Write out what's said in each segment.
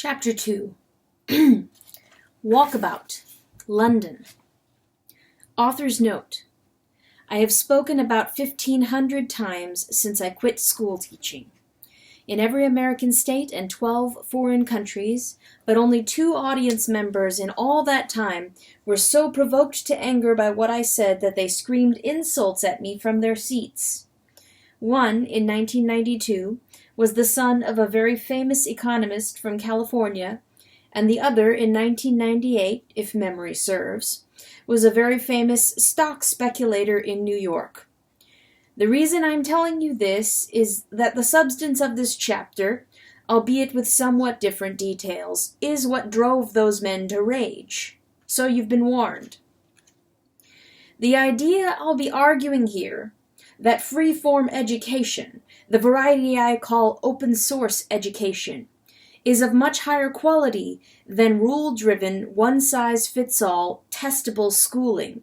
Chapter 2 Walkabout, London. Author's note: I have spoken about 1,500 times since I quit school teaching. In every American state and 12 foreign countries, but only 2 audience members in all that time were so provoked to anger by what I said that they screamed insults at me from their seats. One, in 1992, was the son of a very famous economist from California, and the other, in 1998, if memory serves, was a very famous stock speculator in New York. The reason I'm telling you this is that the substance of this chapter, albeit with somewhat different details, is what drove those men to rage. So you've been warned. The idea I'll be arguing here, that freeform education, the variety I call open source education, is of much higher quality than rule-driven, one-size-fits-all, testable schooling,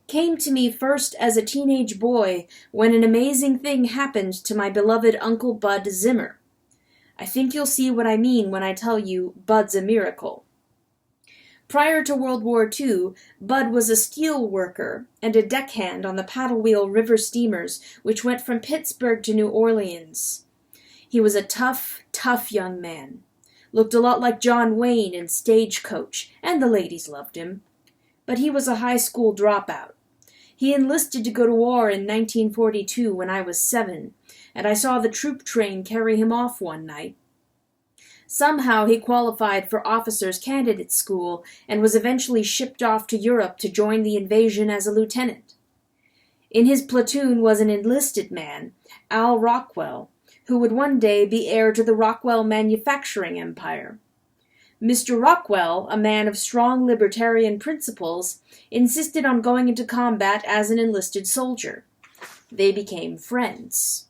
came to me first as a teenage boy when an amazing thing happened to my beloved Uncle Bud Zimmer. I think you'll see what I mean when I tell you Bud's a miracle. Prior to World War II, Bud was a steel worker and a deckhand on the paddle-wheel river steamers which went from Pittsburgh to New Orleans. He was a tough, tough young man. Looked a lot like John Wayne in Stagecoach, and the ladies loved him. But he was a high school dropout. He enlisted to go to war in 1942 when I was 7, and I saw the troop train carry him off one night. Somehow he qualified for officers' candidate school and was eventually shipped off to Europe to join the invasion as a lieutenant. In his platoon was an enlisted man, Al Rockwell, who would one day be heir to the Rockwell manufacturing empire. Mr. Rockwell, a man of strong libertarian principles, insisted on going into combat as an enlisted soldier. They became friends.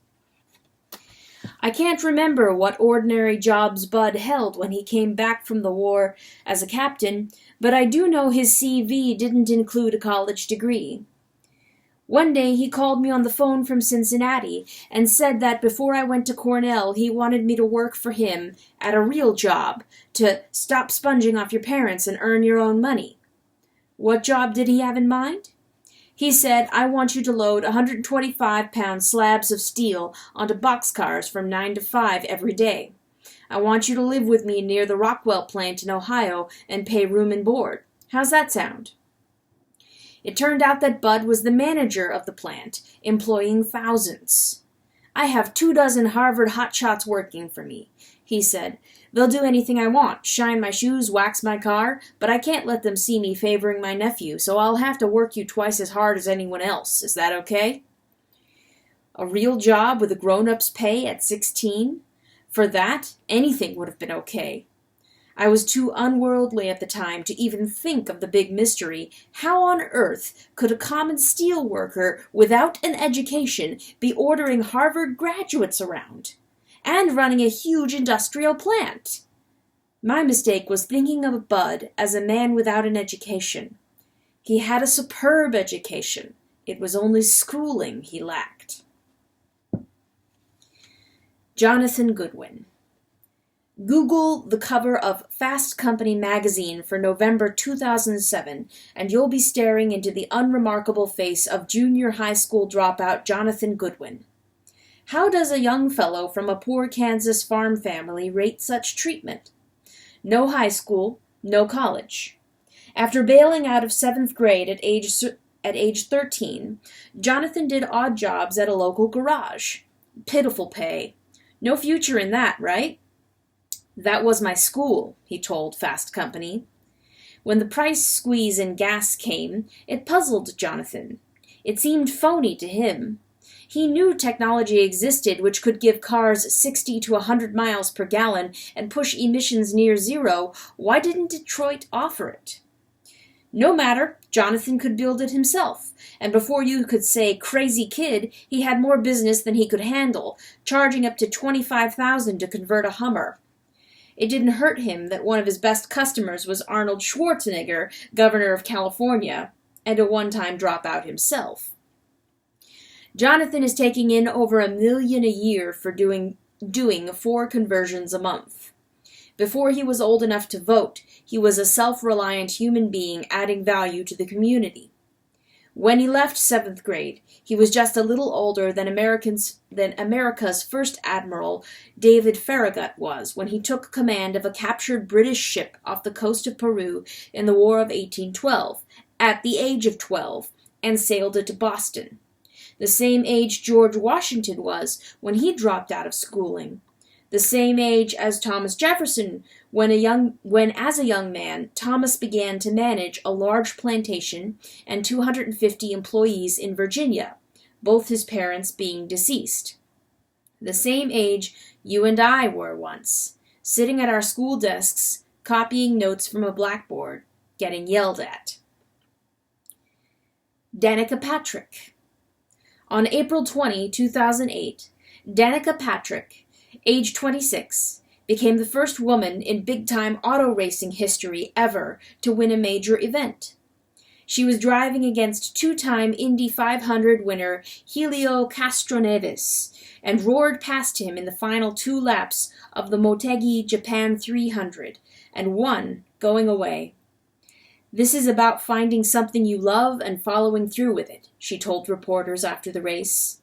I can't remember what ordinary jobs Bud held when he came back from the war as a captain, but I do know his CV didn't include a college degree. One day he called me on the phone from Cincinnati and said that before I went to Cornell he wanted me to work for him at a real job, to stop sponging off your parents and earn your own money. What job did he have in mind? He said, I want you to load 125-pound slabs of steel onto boxcars from 9 to 5 every day. I want you to live with me near the Rockwell plant in Ohio and pay room and board. How's that sound? It turned out that Bud was the manager of the plant, employing thousands. I have 24 Harvard hotshots working for me, he said. They'll do anything I want, shine my shoes, wax my car, but I can't let them see me favoring my nephew, so I'll have to work you twice as hard as anyone else. Is that okay? A real job with a grown-up's pay at 16? For that, anything would have been okay. I was too unworldly at the time to even think of the big mystery. How on earth could a common steel worker without an education be ordering Harvard graduates around? And running a huge industrial plant? My mistake was thinking of Bud as a man without an education. He had a superb education. It was only schooling he lacked. Jonathan Goodwin. Google the cover of Fast Company magazine for November 2007, and you'll be staring into the unremarkable face of junior high school dropout Jonathan Goodwin. How does a young fellow from a poor Kansas farm family rate such treatment? No high school, no college. After bailing out of 7th grade at age 13, Jonathan did odd jobs at a local garage. Pitiful pay. No future in that, right? That was my school, he told Fast Company. When the price squeeze in gas came, it puzzled Jonathan. It seemed phony to him. He knew technology existed which could give cars 60 to 100 miles per gallon and push emissions near zero. Why didn't Detroit offer it? No matter, Jonathan could build it himself, and before you could say crazy kid, he had more business than he could handle, charging up to $25,000 to convert a Hummer. It didn't hurt him that one of his best customers was Arnold Schwarzenegger, governor of California, and a one-time dropout himself. Jonathan is taking in over $1 million a year for doing 4 conversions a month. Before he was old enough to vote, he was a self-reliant human being adding value to the community. When he left 7th grade, he was just a little older than America's first admiral, David Farragut, was when he took command of a captured British ship off the coast of Peru in the War of 1812, at the age of 12, and sailed it to Boston. The same age George Washington was when he dropped out of schooling. The same age as Thomas Jefferson when as a young man Thomas began to manage a large plantation and 250 employees in Virginia, both his parents being deceased. The same age you and I were once, sitting at our school desks, copying notes from a blackboard, getting yelled at. Danica Patrick. On April 20, 2008, Danica Patrick, age 26, became the first woman in big-time auto racing history ever to win a major event. She was driving against two-time Indy 500 winner Helio Castroneves and roared past him in the final 2 laps of the Motegi Japan 300 and won, going away. "This is about finding something you love and following through with it," she told reporters after the race.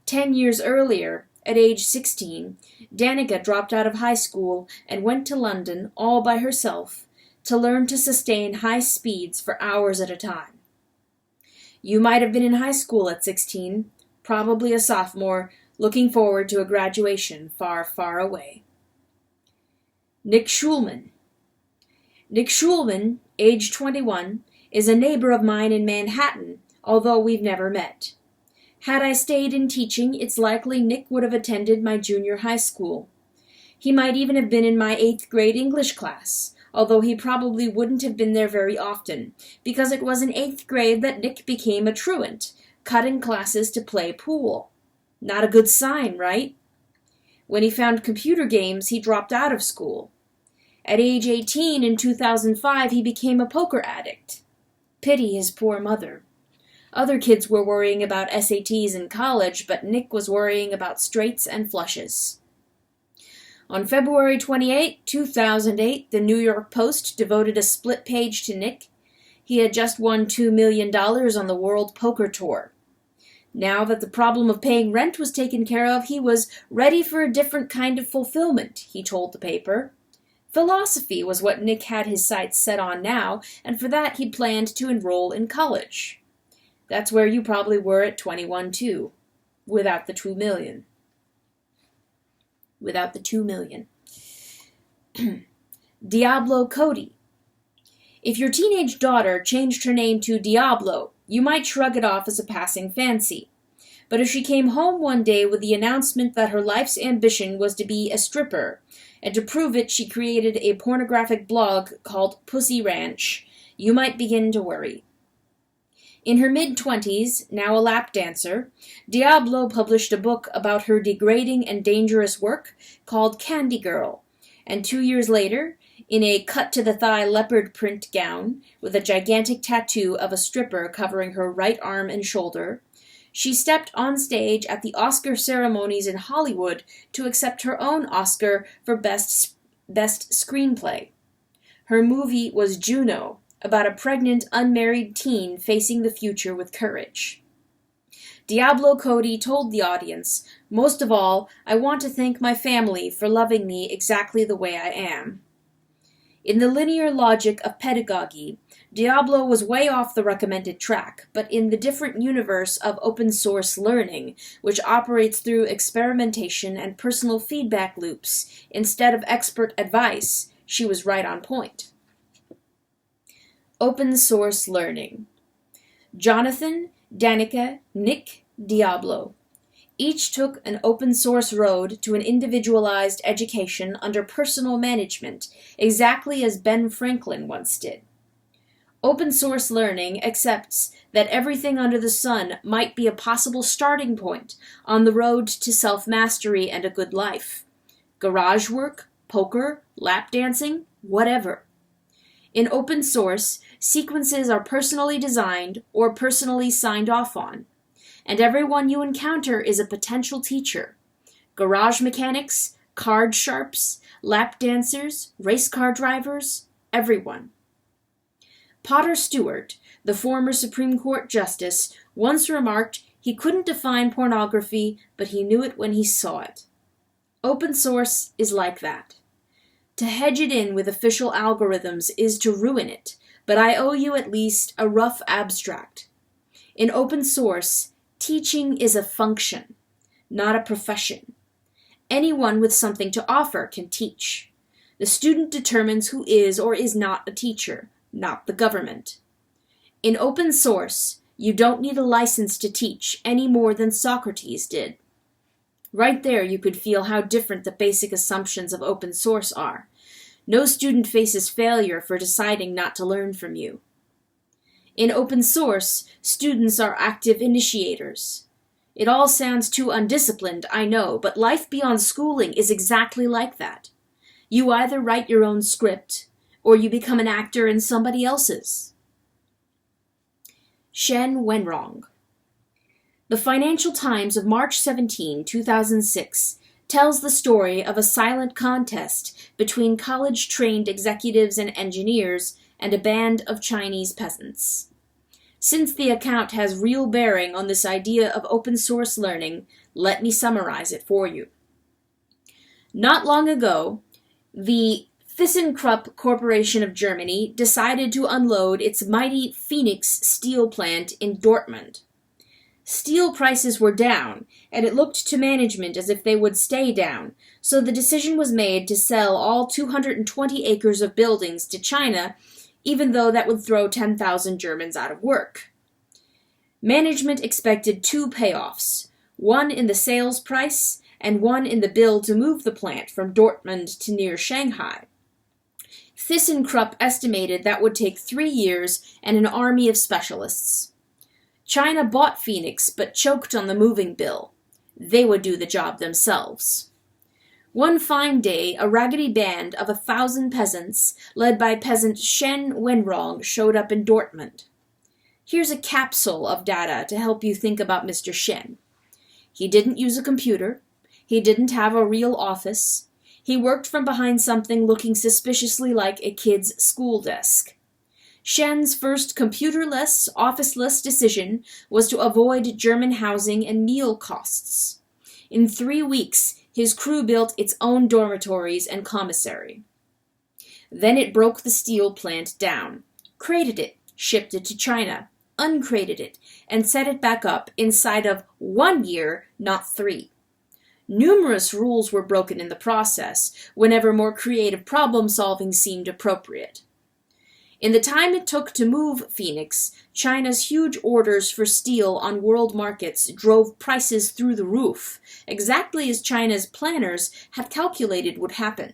10 years earlier, at age 16, Danica dropped out of high school and went to London all by herself to learn to sustain high speeds for hours at a time. You might have been in high school at 16, probably a sophomore, looking forward to a graduation far, far away. Nick Schulman. Nick Schulman, age 21, is a neighbor of mine in Manhattan, although we've never met. Had I stayed in teaching, it's likely Nick would have attended my junior high school. He might even have been in my 8th grade English class, although he probably wouldn't have been there very often, because it was in 8th grade that Nick became a truant, cutting classes to play pool. Not a good sign, right? When he found computer games, he dropped out of school. At age 18 in 2005, he became a poker addict. Pity his poor mother. Other kids were worrying about SATs in college, but Nick was worrying about straights and flushes. On February 28, 2008, the New York Post devoted a split page to Nick. He had just won $2 million on the World Poker Tour. Now that the problem of paying rent was taken care of, he was ready for a different kind of fulfillment, he told the paper. Philosophy was what Nick had his sights set on now, and for that he planned to enroll in college. That's where you probably were at 21 too, without the $2 million. Without the $2 million. Diablo Cody. If your teenage daughter changed her name to Diablo, you might shrug it off as a passing fancy. But if she came home one day with the announcement that her life's ambition was to be a stripper, and to prove it she created a pornographic blog called Pussy Ranch, you might begin to worry. In her mid-20s, now a lap dancer, Diablo published a book about her degrading and dangerous work called Candy Girl, and 2 years later, in a cut-to-the-thigh leopard print gown with a gigantic tattoo of a stripper covering her right arm and shoulder, she stepped on stage at the Oscar ceremonies in Hollywood to accept her own Oscar for Best Screenplay. Her movie was Juno, about a pregnant, unmarried teen facing the future with courage. Diablo Cody told the audience, "Most of all, I want to thank my family for loving me exactly the way I am." In the linear logic of pedagogy, Diablo was way off the recommended track, but in the different universe of open-source learning, which operates through experimentation and personal feedback loops instead of expert advice, she was right on point. Open source learning. Jonathan, Danica, Nick, Diablo. Each took an open source road to an individualized education under personal management, exactly as Ben Franklin once did. Open source learning accepts that everything under the sun might be a possible starting point on the road to self-mastery and a good life. Garage work, poker, lap dancing, whatever. In open source, sequences are personally designed or personally signed off on, and everyone you encounter is a potential teacher. Garage mechanics, card sharps, lap dancers, race car drivers, everyone. Potter Stewart, the former Supreme Court Justice, once remarked he couldn't define pornography, but he knew it when he saw it. Open source is like that. To hedge it in with official algorithms is to ruin it, but I owe you at least a rough abstract. In open source, teaching is a function, not a profession. Anyone with something to offer can teach. The student determines who is or is not a teacher, not the government. In open source, you don't need a license to teach any more than Socrates did. Right there you could feel how different the basic assumptions of open source are. No student faces failure for deciding not to learn from you. In open source, students are active initiators. It all sounds too undisciplined, I know, but life beyond schooling is exactly like that. You either write your own script, or you become an actor in somebody else's. Shen Wenrong. The Financial Times of March 17, 2006, tells the story of a silent contest between college-trained executives and engineers and a band of Chinese peasants. Since the account has real bearing on this idea of open-source learning, let me summarize it for you. Not long ago, the ThyssenKrupp Corporation of Germany decided to unload its mighty Phoenix steel plant in Dortmund. Steel prices were down, and it looked to management as if they would stay down, so the decision was made to sell all 220 acres of buildings to China, even though that would throw 10,000 Germans out of work. Management expected two payoffs, one in the sales price and one in the bill to move the plant from Dortmund to near Shanghai. ThyssenKrupp estimated that would take 3 years and an army of specialists. China bought Phoenix but choked on the moving bill. They would do the job themselves. One fine day, a raggedy band of 1,000 peasants, led by peasant Shen Wenrong, showed up in Dortmund. Here's a capsule of data to help you think about Mr. Shen. He didn't use a computer. He didn't have a real office. He worked from behind something looking suspiciously like a kid's school desk. Shen's first computerless, officeless decision was to avoid German housing and meal costs. In 3 weeks, his crew built its own dormitories and commissary. Then it broke the steel plant down, crated it, shipped it to China, uncrated it, and set it back up inside of 1 year, not 3. Numerous rules were broken in the process, whenever more creative problem-solving seemed appropriate. In the time it took to move Phoenix, China's huge orders for steel on world markets drove prices through the roof, exactly as China's planners had calculated would happen.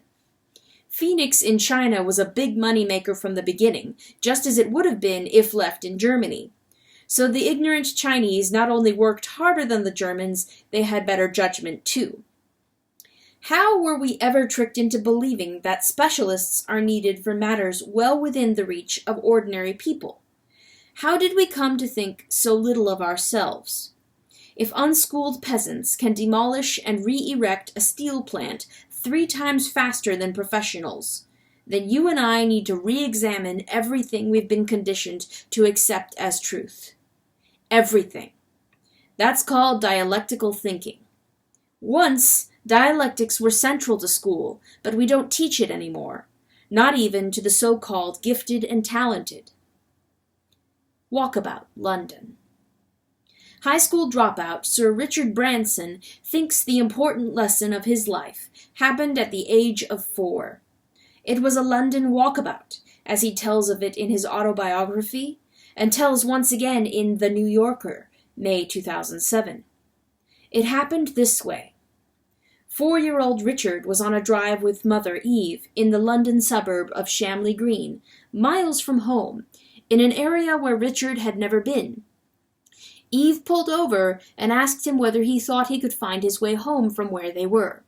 Phoenix in China was a big moneymaker from the beginning, just as it would have been if left in Germany. So the ignorant Chinese not only worked harder than the Germans, they had better judgment too. How were we ever tricked into believing that specialists are needed for matters well within the reach of ordinary people? How did we come to think so little of ourselves? If unschooled peasants can demolish and re-erect a steel plant 3 times faster than professionals, then you and I need to re-examine everything we've been conditioned to accept as truth. Everything. That's called dialectical thinking. Once, dialectics were central to school, but we don't teach it anymore, not even to the so-called gifted and talented. Walkabout, London. High school dropout Sir Richard Branson thinks the important lesson of his life happened at the age of 4. It was a London walkabout, as he tells of it in his autobiography, and tells once again in The New Yorker, May 2007. It happened this way. 4-year-old Richard was on a drive with mother Eve in the London suburb of Shamley Green, miles from home, in an area where Richard had never been. Eve pulled over and asked him whether he thought he could find his way home from where they were.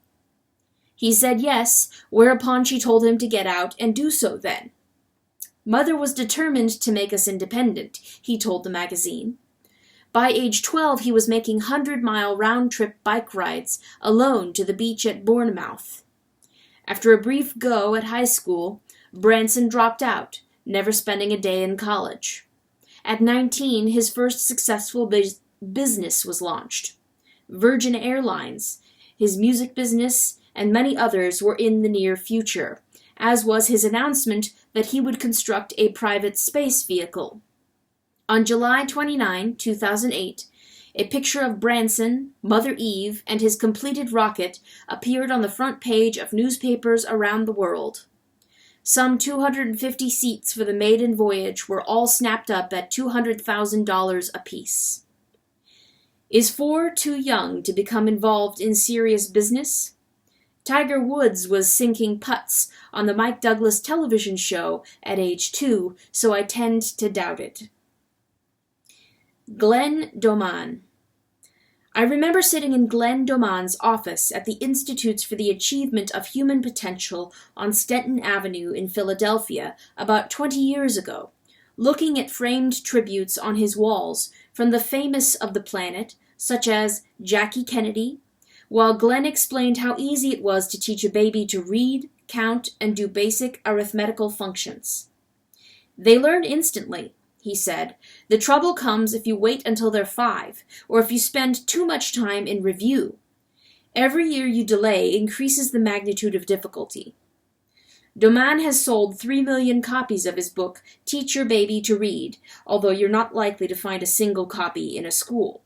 He said yes, whereupon she told him to get out and do so then. Mother was determined to make us independent, he told the magazine. By age 12, he was making 100-mile round-trip bike rides alone to the beach at Bournemouth. After a brief go at high school, Branson dropped out, never spending a day in college. At 19, his first successful business was launched. Virgin Airlines, his music business, and many others were in the near future, as was his announcement that he would construct a private space vehicle. On July 29, 2008, a picture of Branson, Mother Eve, and his completed rocket appeared on the front page of newspapers around the world. Some 250 seats for the maiden voyage were all snapped up at $200,000 apiece. Is Ford too young to become involved in serious business? Tiger Woods was sinking putts on the Mike Douglas television show at age 2, so I tend to doubt it. Glenn Doman. I remember sitting in Glenn Doman's office at the Institutes for the Achievement of Human Potential on Stenton Avenue in Philadelphia about 20 years ago, looking at framed tributes on his walls from the famous of the planet, such as Jackie Kennedy, while Glenn explained how easy it was to teach a baby to read, count, and do basic arithmetical functions. They learn instantly, he said. The trouble comes if you wait until they're 5, or if you spend too much time in review. Every year you delay increases the magnitude of difficulty. Doman has sold 3 million copies of his book, Teach Your Baby to Read, although you're not likely to find a single copy in a school.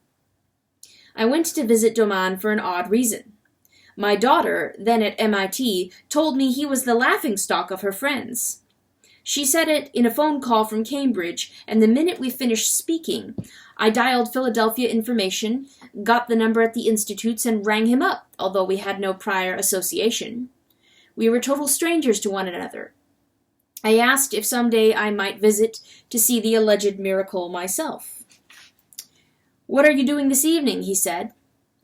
I went to visit Doman for an odd reason. My daughter, then at MIT, told me he was the laughingstock of her friends. She said it in a phone call from Cambridge, and the minute we finished speaking, I dialed Philadelphia Information, got the number at the institutes, and rang him up, although we had no prior association. We were total strangers to one another. I asked if someday I might visit to see the alleged miracle myself. "What are you doing this evening?" he said.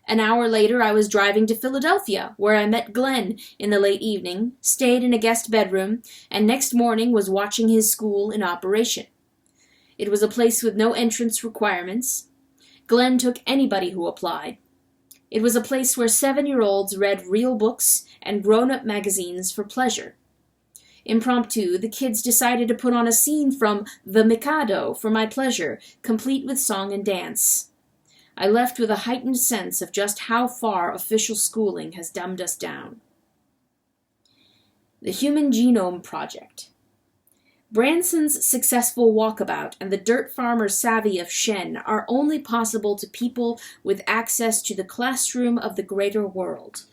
An hour later I was driving to Philadelphia, where I met Glenn in the late evening, stayed in a guest bedroom, and next morning was watching his school in operation. It was a place with no entrance requirements. Glenn took anybody who applied. It was a place where 7-year-olds read real books and grown-up magazines for pleasure. Impromptu, the kids decided to put on a scene from The Mikado for my pleasure, complete with song and dance. I left with a heightened sense of just how far official schooling has dumbed us down. The Human Genome Project. Branson's successful Walkabout and the dirt farmer savvy of Shen are only possible to people with access to the classroom of the greater world.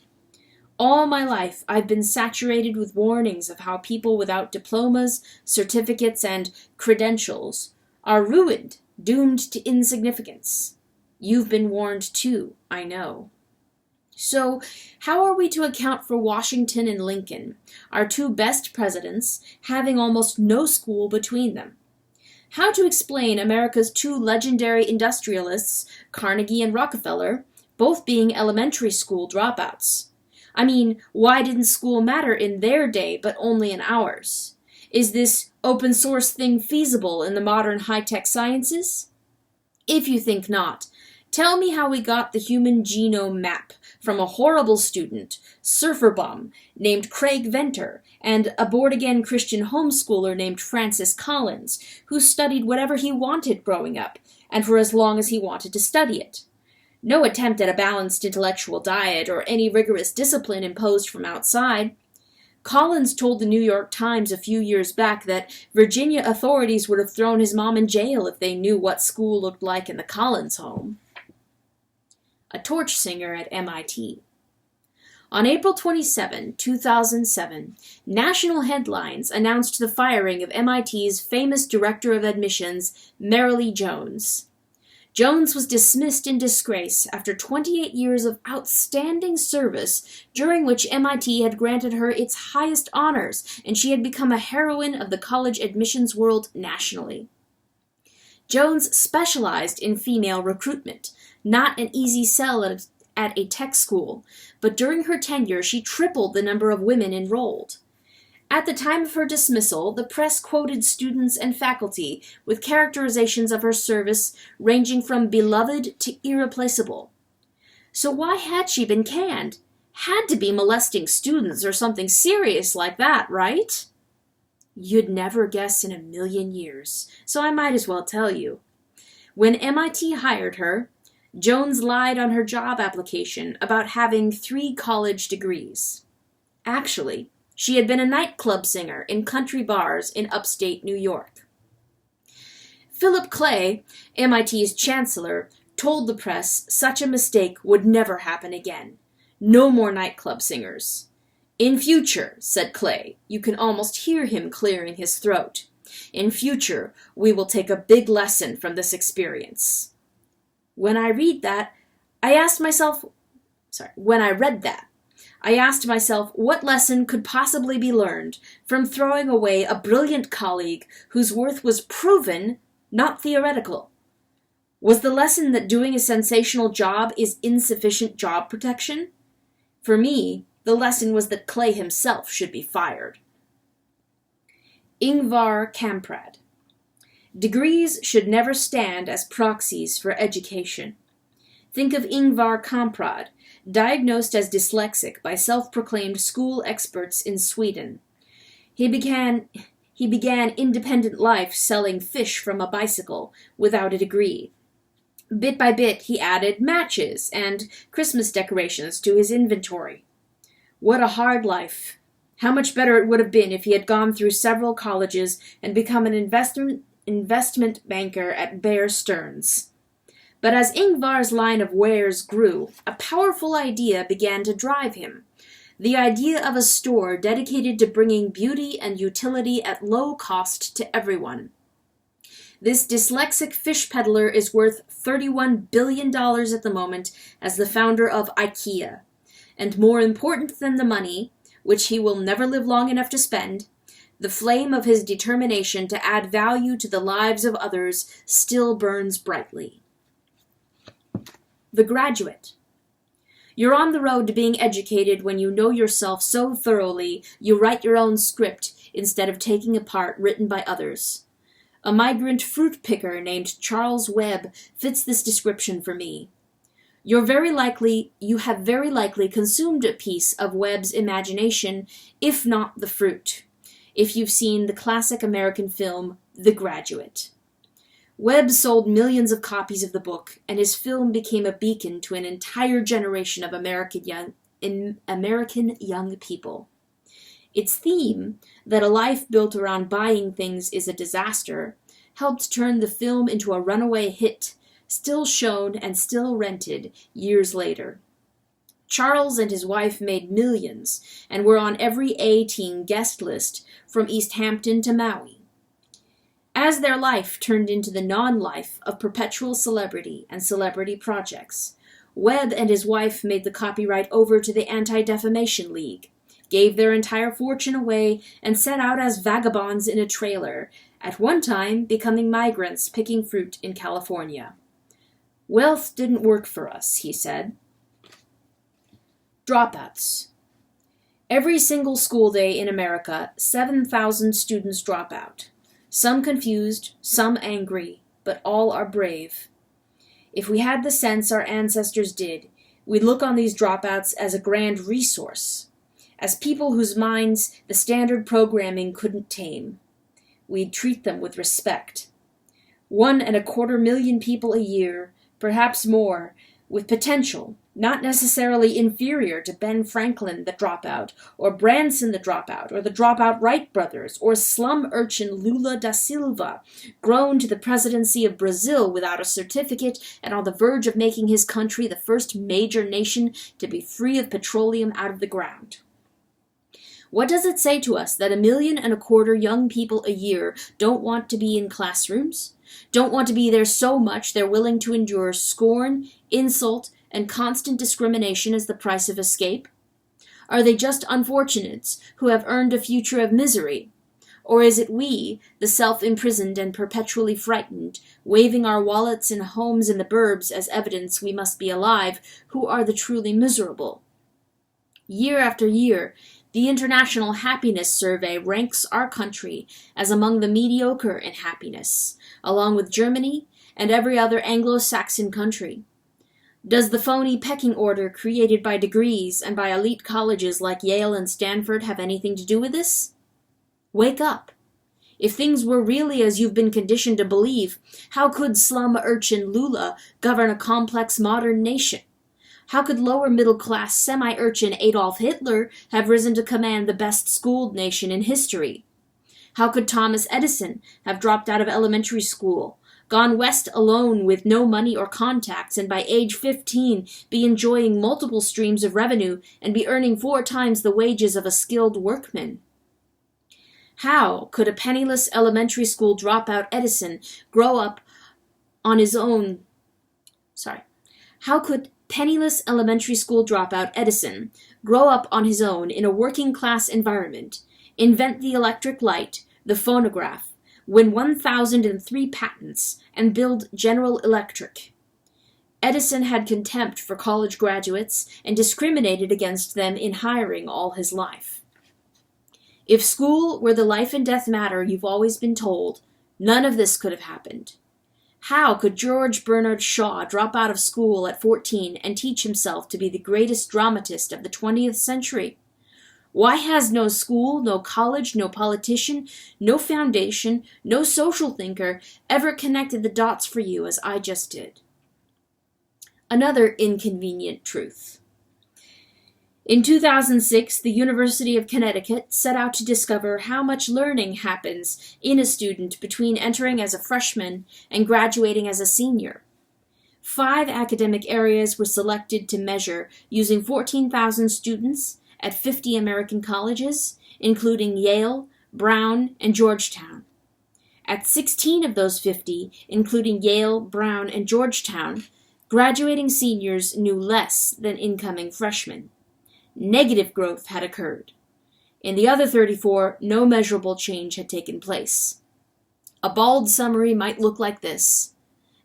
All my life I've been saturated with warnings of how people without diplomas, certificates, and credentials are ruined, doomed to insignificance. You've been warned too, I know. So, how are we to account for Washington and Lincoln, our 2 best presidents, having almost no school between them? How to explain America's 2 legendary industrialists, Carnegie and Rockefeller, both being elementary school dropouts? I mean, why didn't school matter in their day but only in ours? Is this open source thing feasible in the modern high-tech sciences? If you think not, tell me how we got the human genome map from a horrible student, surfer bum, named Craig Venter, and a board-again Christian homeschooler named Francis Collins, who studied whatever he wanted growing up, and for as long as he wanted to study it. No attempt at a balanced intellectual diet or any rigorous discipline imposed from outside. Collins told the New York Times a few years back that Virginia authorities would have thrown his mom in jail if they knew what school looked like in the Collins home. A torch singer at MIT. On April 27, 2007, national headlines announced the firing of MIT's famous director of admissions, Marilee Jones. Jones was dismissed in disgrace after 28 years of outstanding service, during which MIT had granted her its highest honors, and she had become a heroine of the college admissions world nationally. Jones specialized in female recruitment, not an easy sell at a tech school, but during her tenure she tripled the number of women enrolled. At the time of her dismissal, the press quoted students and faculty with characterizations of her service ranging from beloved to irreplaceable. So why had she been canned? Had to be molesting students or something serious like that, right? You'd never guess in a million years, so I might as well tell you. When MIT hired her, Jones lied on her job application about having 3 college degrees. Actually, she had been a nightclub singer in country bars in upstate New York. Philip Clay, MIT's chancellor, told the press such a mistake would never happen again. No more nightclub singers. In future, said Clay, you can almost hear him clearing his throat. In future, we will take a big lesson from this experience. When I read that, I asked myself what lesson could possibly be learned from throwing away a brilliant colleague whose worth was proven, not theoretical. Was the lesson that doing a sensational job is insufficient job protection? For me, the lesson was that Clay himself should be fired. Ingvar Kamprad. Degrees should never stand as proxies for education. Think of Ingvar Kamprad, diagnosed as dyslexic by self-proclaimed school experts in Sweden. He began independent life selling fish from a bicycle without a degree. Bit by bit, he added matches and Christmas decorations to his inventory. What a hard life. How much better it would have been if he had gone through several colleges and become an investment banker at Bear Stearns. But as Ingvar's line of wares grew, a powerful idea began to drive him. The idea of a store dedicated to bringing beauty and utility at low cost to everyone. This dyslexic fish peddler is worth $31 billion at the moment as the founder of IKEA. And more important than the money, which he will never live long enough to spend, the flame of his determination to add value to the lives of others still burns brightly. The Graduate. You're on the road to being educated when you know yourself so thoroughly you write your own script instead of taking a part written by others. A migrant fruit picker named Charles Webb fits this description for me. You have very likely consumed a piece of Webb's imagination, if not the fruit, if you've seen the classic American film The Graduate. Webb sold millions of copies of the book, and his film became a beacon to an entire generation of American young people. Its theme, that a life built around buying things is a disaster, helped turn the film into a runaway hit, still shown and still rented years later. Charles and his wife made millions and were on every A-Team guest list from East Hampton to Maui. As their life turned into the non-life of perpetual celebrity and celebrity projects, Webb and his wife made the copyright over to the Anti-Defamation League, gave their entire fortune away, and set out as vagabonds in a trailer, at one time becoming migrants picking fruit in California. Wealth didn't work for us, he said. Dropouts. Every single school day in America, 7,000 students drop out. Some confused, some angry, but all are brave. If we had the sense our ancestors did, we'd look on these dropouts as a grand resource, as people whose minds the standard programming couldn't tame. We'd treat them with respect. 1.25 million people a year, perhaps more, with potential, not necessarily inferior to Ben Franklin the Dropout, or Branson the Dropout, or the Dropout Wright brothers, or slum urchin Lula da Silva, grown to the presidency of Brazil without a certificate and on the verge of making his country the first major nation to be free of petroleum out of the ground. What does it say to us that 1.25 million young people a year don't want to be in classrooms? Don't want to be there so much they're willing to endure scorn, insult, and constant discrimination as the price of escape? Are they just unfortunates who have earned a future of misery? Or is it we, the self-imprisoned and perpetually frightened, waving our wallets and homes in the burbs as evidence we must be alive, who are the truly miserable? Year after year, the International Happiness Survey ranks our country as among the mediocre in happiness, along with Germany and every other Anglo-Saxon country. Does the phony pecking order created by degrees and by elite colleges like Yale and Stanford have anything to do with this? Wake up. If things were really as you've been conditioned to believe, how could slum urchin Lula govern a complex modern nation? How could lower middle-class semi-urchin Adolf Hitler have risen to command the best-schooled nation in history? How could Thomas Edison have dropped out of elementary school, gone west alone with no money or contacts, and by age 15 be enjoying multiple streams of revenue and be earning 4 times the wages of a skilled workman? How could a penniless elementary school dropout Edison grow up on his own? How could penniless elementary school dropout Edison grow up on his own in a working-class environment, invent the electric light, the phonograph, win 1,003 patents, and build General Electric? Edison had contempt for college graduates and discriminated against them in hiring all his life. If school were the life and death matter you've always been told, none of this could have happened. How could George Bernard Shaw drop out of school at 14 and teach himself to be the greatest dramatist of the 20th century? Why has no school, no college, no politician, no foundation, no social thinker ever connected the dots for you as I just did? Another inconvenient truth. In 2006, the University of Connecticut set out to discover how much learning happens in a student between entering as a freshman and graduating as a senior. 5 academic areas were selected to measure using 14,000 students at 50 American colleges, including Yale, Brown, and Georgetown. At 16 of those 50, including Yale, Brown, and Georgetown, graduating seniors knew less than incoming freshmen. Negative growth had occurred. In the other 34, no measurable change had taken place. A bald summary might look like this.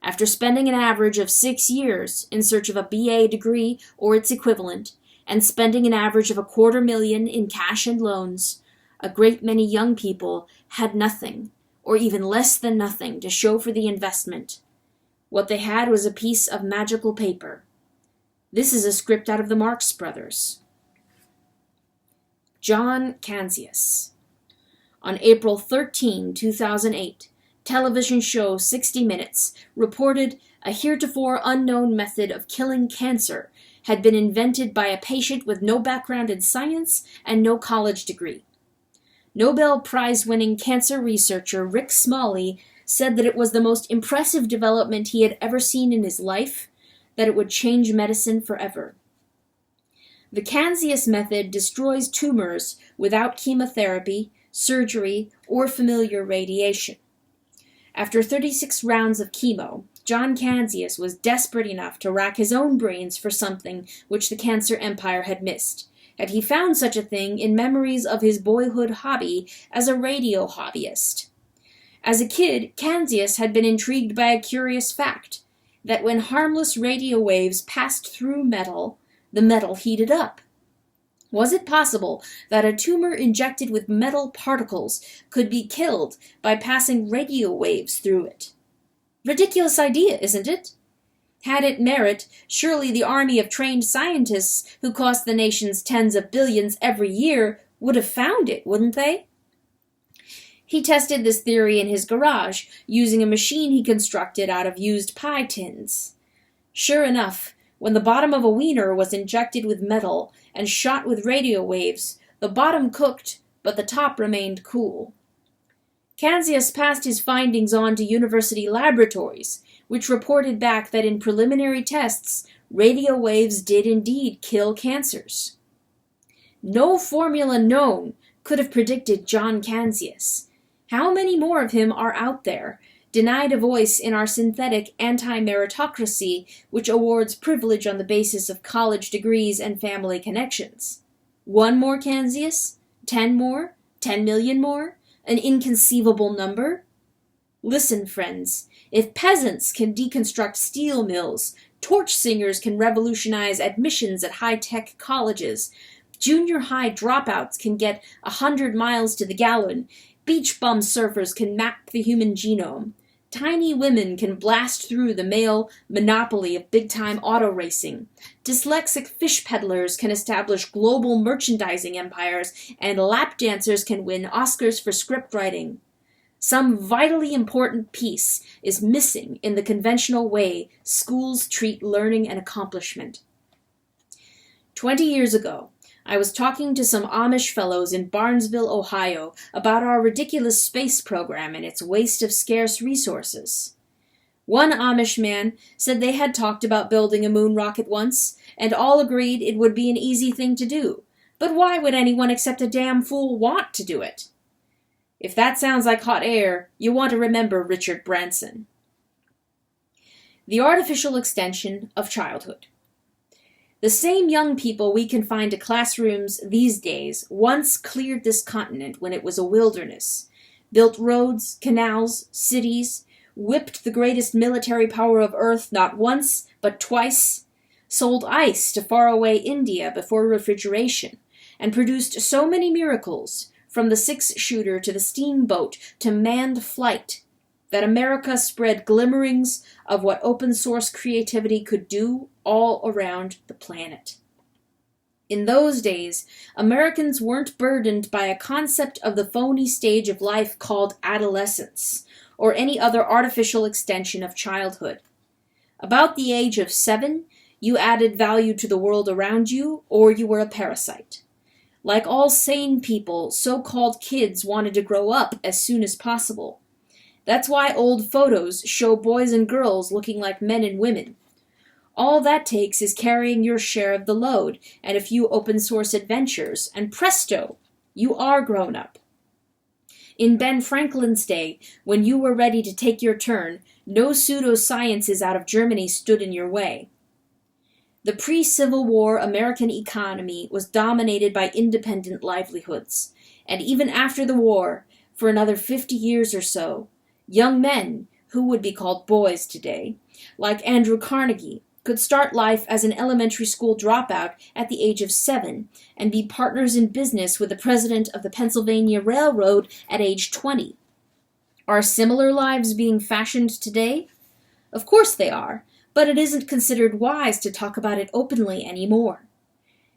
After spending an average of 6 years in search of a BA degree or its equivalent, and spending an average of $250,000 in cash and loans, a great many young people had nothing, or even less than nothing, to show for the investment. What they had was a piece of magical paper. This is a script out of the Marx Brothers. John Canzias. On April 13, 2008, television show 60 Minutes reported a heretofore unknown method of killing cancer had been invented by a patient with no background in science and no college degree. Nobel Prize-winning cancer researcher Rick Smalley said that it was the most impressive development he had ever seen in his life, that it would change medicine forever. The Canzias method destroys tumors without chemotherapy, surgery, or familiar radiation. After 36 rounds of chemo, John Canzias was desperate enough to rack his own brains for something which the cancer empire had missed, and he found such a thing in memories of his boyhood hobby as a radio hobbyist. As a kid, Canzias had been intrigued by a curious fact, that when harmless radio waves passed through metal, the metal heated up. Was it possible that a tumor injected with metal particles could be killed by passing radio waves through it? Ridiculous idea, isn't it? Had it merit, surely the army of trained scientists who cost the nations tens of billions every year would have found it, wouldn't they? He tested this theory in his garage, using a machine he constructed out of used pie tins. Sure enough, when the bottom of a wiener was injected with metal and shot with radio waves, the bottom cooked, but the top remained cool. Canzias passed his findings on to university laboratories, which reported back that in preliminary tests, radio waves did indeed kill cancers. No formula known could have predicted John Canzias. How many more of him are out there, denied a voice in our synthetic anti-meritocracy, which awards privilege on the basis of college degrees and family connections? 1 more Canzias? 10 more? 10 million more? An inconceivable number? Listen, friends, if peasants can deconstruct steel mills, torch singers can revolutionize admissions at high-tech colleges, junior high dropouts can get 100 miles to the gallon, beach bum surfers can map the human genome, tiny women can blast through the male monopoly of big-time auto racing. Dyslexic fish peddlers can establish global merchandising empires, and lap dancers can win Oscars for script writing. Some vitally important piece is missing in the conventional way schools treat learning and accomplishment. 20 years ago, I was talking to some Amish fellows in Barnesville, Ohio, about our ridiculous space program and its waste of scarce resources. One Amish man said they had talked about building a moon rocket once, and all agreed it would be an easy thing to do. But why would anyone except a damn fool want to do it? If that sounds like hot air, you want to remember Richard Branson. The artificial extension of childhood. The same young people we confine to classrooms these days once cleared this continent when it was a wilderness, built roads, canals, cities, whipped the greatest military power of Earth not once but twice, sold ice to faraway India before refrigeration, and produced so many miracles, from the six-shooter to the steamboat to manned flight, that America spread glimmerings of what open-source creativity could do all around the planet. In those days, Americans weren't burdened by a concept of the phony stage of life called adolescence, or any other artificial extension of childhood. About the age of 7, you added value to the world around you, or you were a parasite. Like all sane people, so-called kids wanted to grow up as soon as possible. That's why old photos show boys and girls looking like men and women. All that takes is carrying your share of the load and a few open-source adventures, and presto, you are grown up. In Ben Franklin's day, when you were ready to take your turn, no pseudosciences out of Germany stood in your way. The pre-Civil War American economy was dominated by independent livelihoods, and even after the war, for another 50 years or so, young men, who would be called boys today, like Andrew Carnegie, could start life as an elementary school dropout at the age of 7 and be partners in business with the president of the Pennsylvania Railroad at age 20. Are similar lives being fashioned today? Of course they are, but it isn't considered wise to talk about it openly anymore.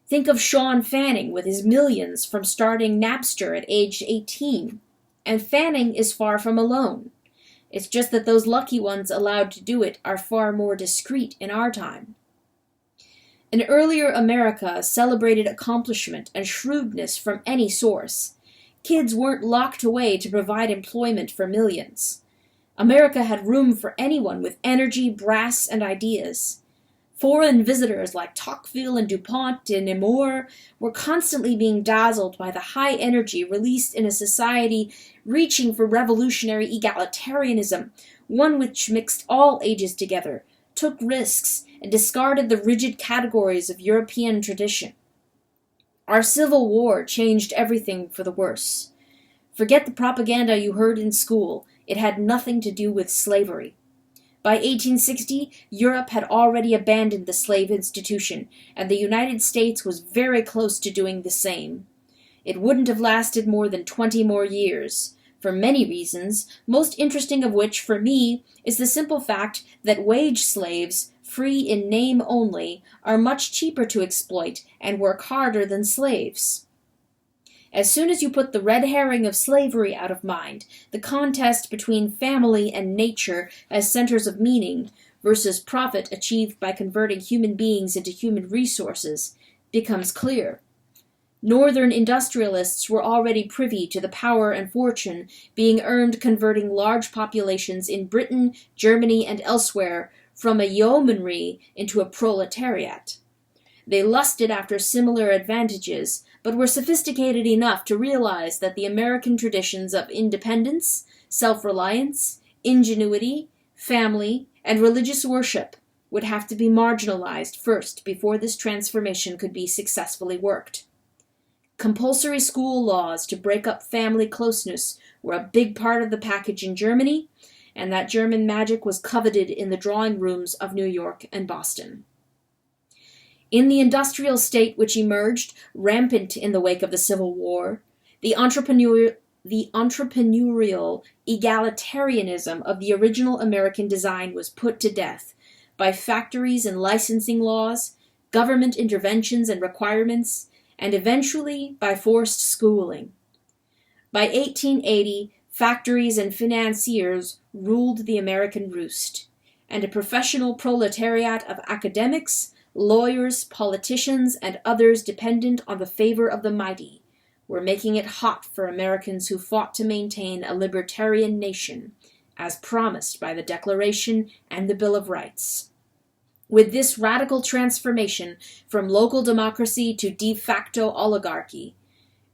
Think of Sean Fanning with his millions from starting Napster at age 18. And Fanning is far from alone. It's just that those lucky ones allowed to do it are far more discreet in our time. An earlier America celebrated accomplishment and shrewdness from any source. Kids weren't locked away to provide employment for millions. America had room for anyone with energy, brass, and ideas. Foreign visitors like Tocqueville and DuPont and Nemours were constantly being dazzled by the high energy released in a society reaching for revolutionary egalitarianism, one which mixed all ages together, took risks, and discarded the rigid categories of European tradition. Our Civil War changed everything for the worse. Forget the propaganda you heard in school. It had nothing to do with slavery. By 1860, Europe had already abandoned the slave institution, and the United States was very close to doing the same. It wouldn't have lasted more than 20 more years, for many reasons, most interesting of which, for me, is the simple fact that wage slaves, free in name only, are much cheaper to exploit and work harder than slaves. As soon as you put the red herring of slavery out of mind, the contest between family and nature as centers of meaning versus profit achieved by converting human beings into human resources becomes clear. Northern industrialists were already privy to the power and fortune being earned converting large populations in Britain, Germany, and elsewhere from a yeomanry into a proletariat. They lusted after similar advantages, but were sophisticated enough to realize that the American traditions of independence, self-reliance, ingenuity, family, and religious worship would have to be marginalized first before this transformation could be successfully worked. Compulsory school laws to break up family closeness were a big part of the package in Germany, and that German magic was coveted in the drawing rooms of New York and Boston. In the industrial state which emerged, rampant in the wake of the Civil War, the entrepreneurial the entrepreneurial egalitarianism of the original American design was put to death by factories and licensing laws, government interventions and requirements, and eventually by forced schooling. By 1880, factories and financiers ruled the American roost, and a professional proletariat of academics, lawyers, politicians, and others dependent on the favor of the mighty were making it hot for Americans who fought to maintain a libertarian nation, as promised by the Declaration and the Bill of Rights. With this radical transformation from local democracy to de facto oligarchy,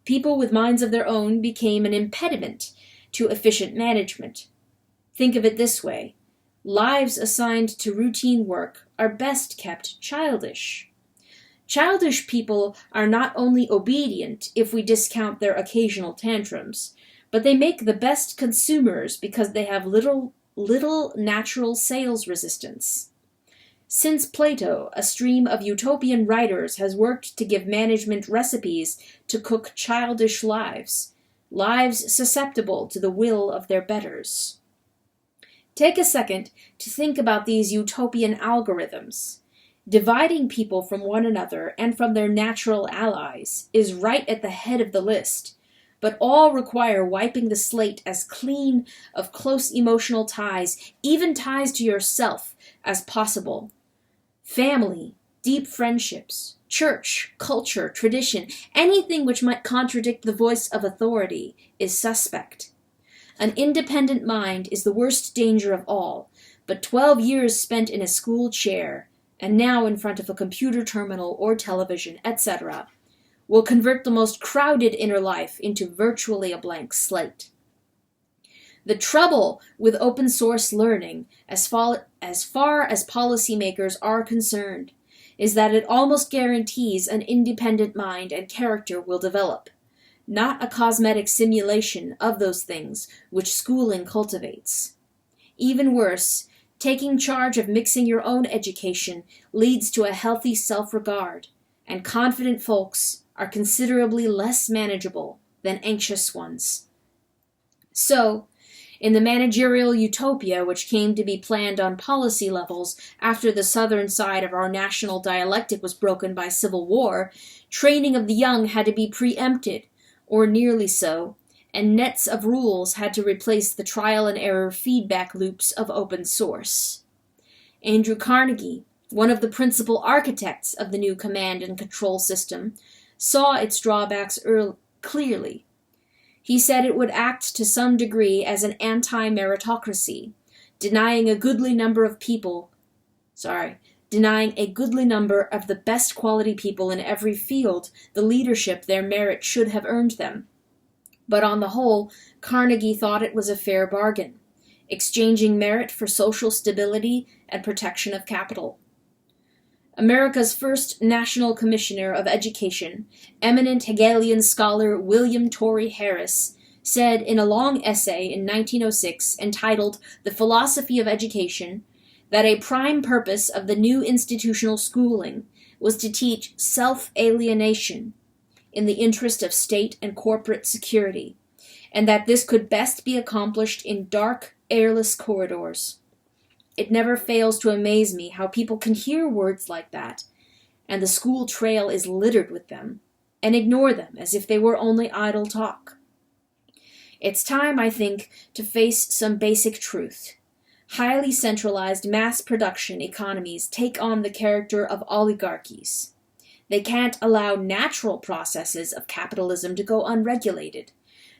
people with minds of their own became an impediment to efficient management. Think of it this way: lives assigned to routine work are best kept childish. Childish people are not only obedient if we discount their occasional tantrums, but they make the best consumers because they have little natural sales resistance. Since Plato, a stream of utopian writers has worked to give management recipes to cook childish lives susceptible to the will of their betters. Take a second to think about these utopian algorithms. Dividing people from one another and from their natural allies is right at the head of the list, but all require wiping the slate as clean of close emotional ties, even ties to yourself, as possible. Family, deep friendships, church, culture, tradition, anything which might contradict the voice of authority is suspect. An independent mind is the worst danger of all, but 12 years spent in a school chair, and now in front of a computer terminal or television, etc., will convert the most crowded inner life into virtually a blank slate. The trouble with open source learning, as far as policymakers are concerned, is that it almost guarantees an independent mind and character will develop, not a cosmetic simulation of those things which schooling cultivates. Even worse, taking charge of mixing your own education leads to a healthy self-regard, and confident folks are considerably less manageable than anxious ones. So, in the managerial utopia which came to be planned on policy levels after the southern side of our national dialectic was broken by civil war, training of the young had to be preempted, or nearly so, and nets of rules had to replace the trial-and-error feedback loops of open source. Andrew Carnegie, one of the principal architects of the new command and control system, saw its drawbacks clearly. He said it would act to some degree as an anti-meritocracy, denying a goodly number of the best quality people in every field the leadership their merit should have earned them. But on the whole, Carnegie thought it was a fair bargain, exchanging merit for social stability and protection of capital. America's first National Commissioner of Education, eminent Hegelian scholar William Torrey Harris, said in a long essay in 1906 entitled The Philosophy of Education that a prime purpose of the new institutional schooling was to teach self-alienation in the interest of state and corporate security, and that this could best be accomplished in dark, airless corridors. It never fails to amaze me how people can hear words like that, and the school trail is littered with them, and ignore them as if they were only idle talk. It's time, I think, to face some basic truth. Highly centralized mass production economies take on the character of oligarchies. They can't allow natural processes of capitalism to go unregulated.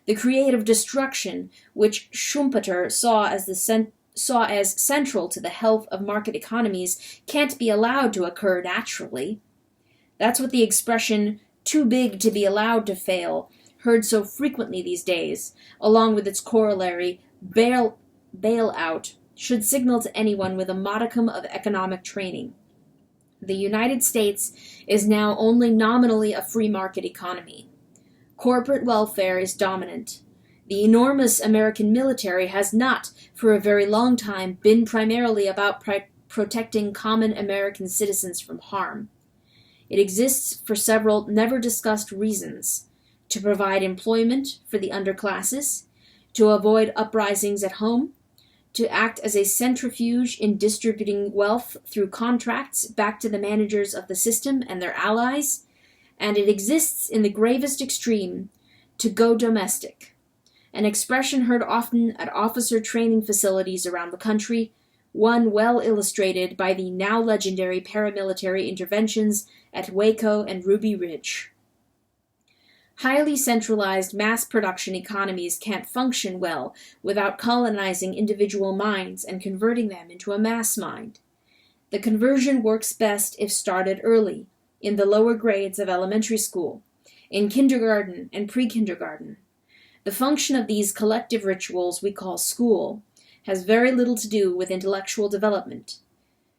The creative destruction, which Schumpeter saw as central to the health of market economies, can't be allowed to occur naturally. That's what the expression, too big to be allowed to fail, heard so frequently these days, along with its corollary, bailout, should signal to anyone with a modicum of economic training. The United States is now only nominally a free market economy. Corporate welfare is dominant. The enormous American military has not, for a very long time, been primarily about protecting common American citizens from harm. It exists for several never-discussed reasons: to provide employment for the underclasses, to avoid uprisings at home, to act as a centrifuge in distributing wealth through contracts back to the managers of the system and their allies, and it exists in the gravest extreme to go domestic, an expression heard often at officer training facilities around the country, one well illustrated by the now legendary paramilitary interventions at Waco and Ruby Ridge. Highly centralized mass production economies can't function well without colonizing individual minds and converting them into a mass mind. The conversion works best if started early, in the lower grades of elementary school, in kindergarten and pre-kindergarten. The function of these collective rituals we call school has very little to do with intellectual development.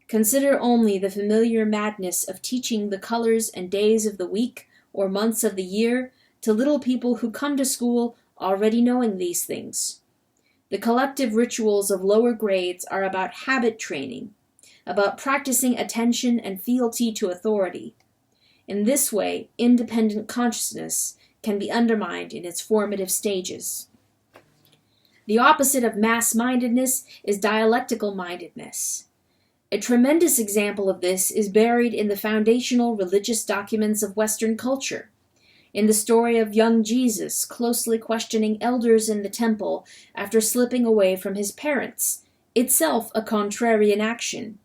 Consider only the familiar madness of teaching the colors and days of the week or months of the year to little people who come to school already knowing these things. The collective rituals of lower grades are about habit training, about practicing attention and fealty to authority. In this way, independent consciousness can be undermined in its formative stages. The opposite of mass-mindedness is dialectical-mindedness. A tremendous example of this is buried in the foundational religious documents of Western culture. In the story of young Jesus closely questioning elders in the temple after slipping away from his parents, itself a contrarian action.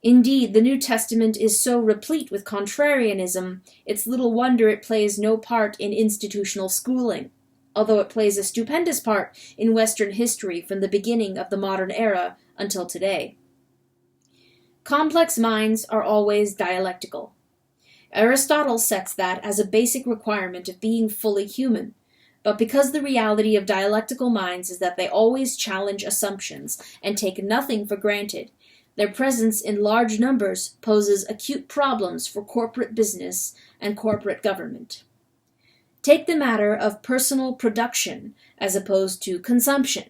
Indeed, the New Testament is so replete with contrarianism, it's little wonder it plays no part in institutional schooling, although it plays a stupendous part in Western history from the beginning of the modern era until today. Complex minds are always dialectical. Aristotle sets that as a basic requirement of being fully human, but because the reality of dialectical minds is that they always challenge assumptions and take nothing for granted, their presence in large numbers poses acute problems for corporate business and corporate government. Take the matter of personal production as opposed to consumption,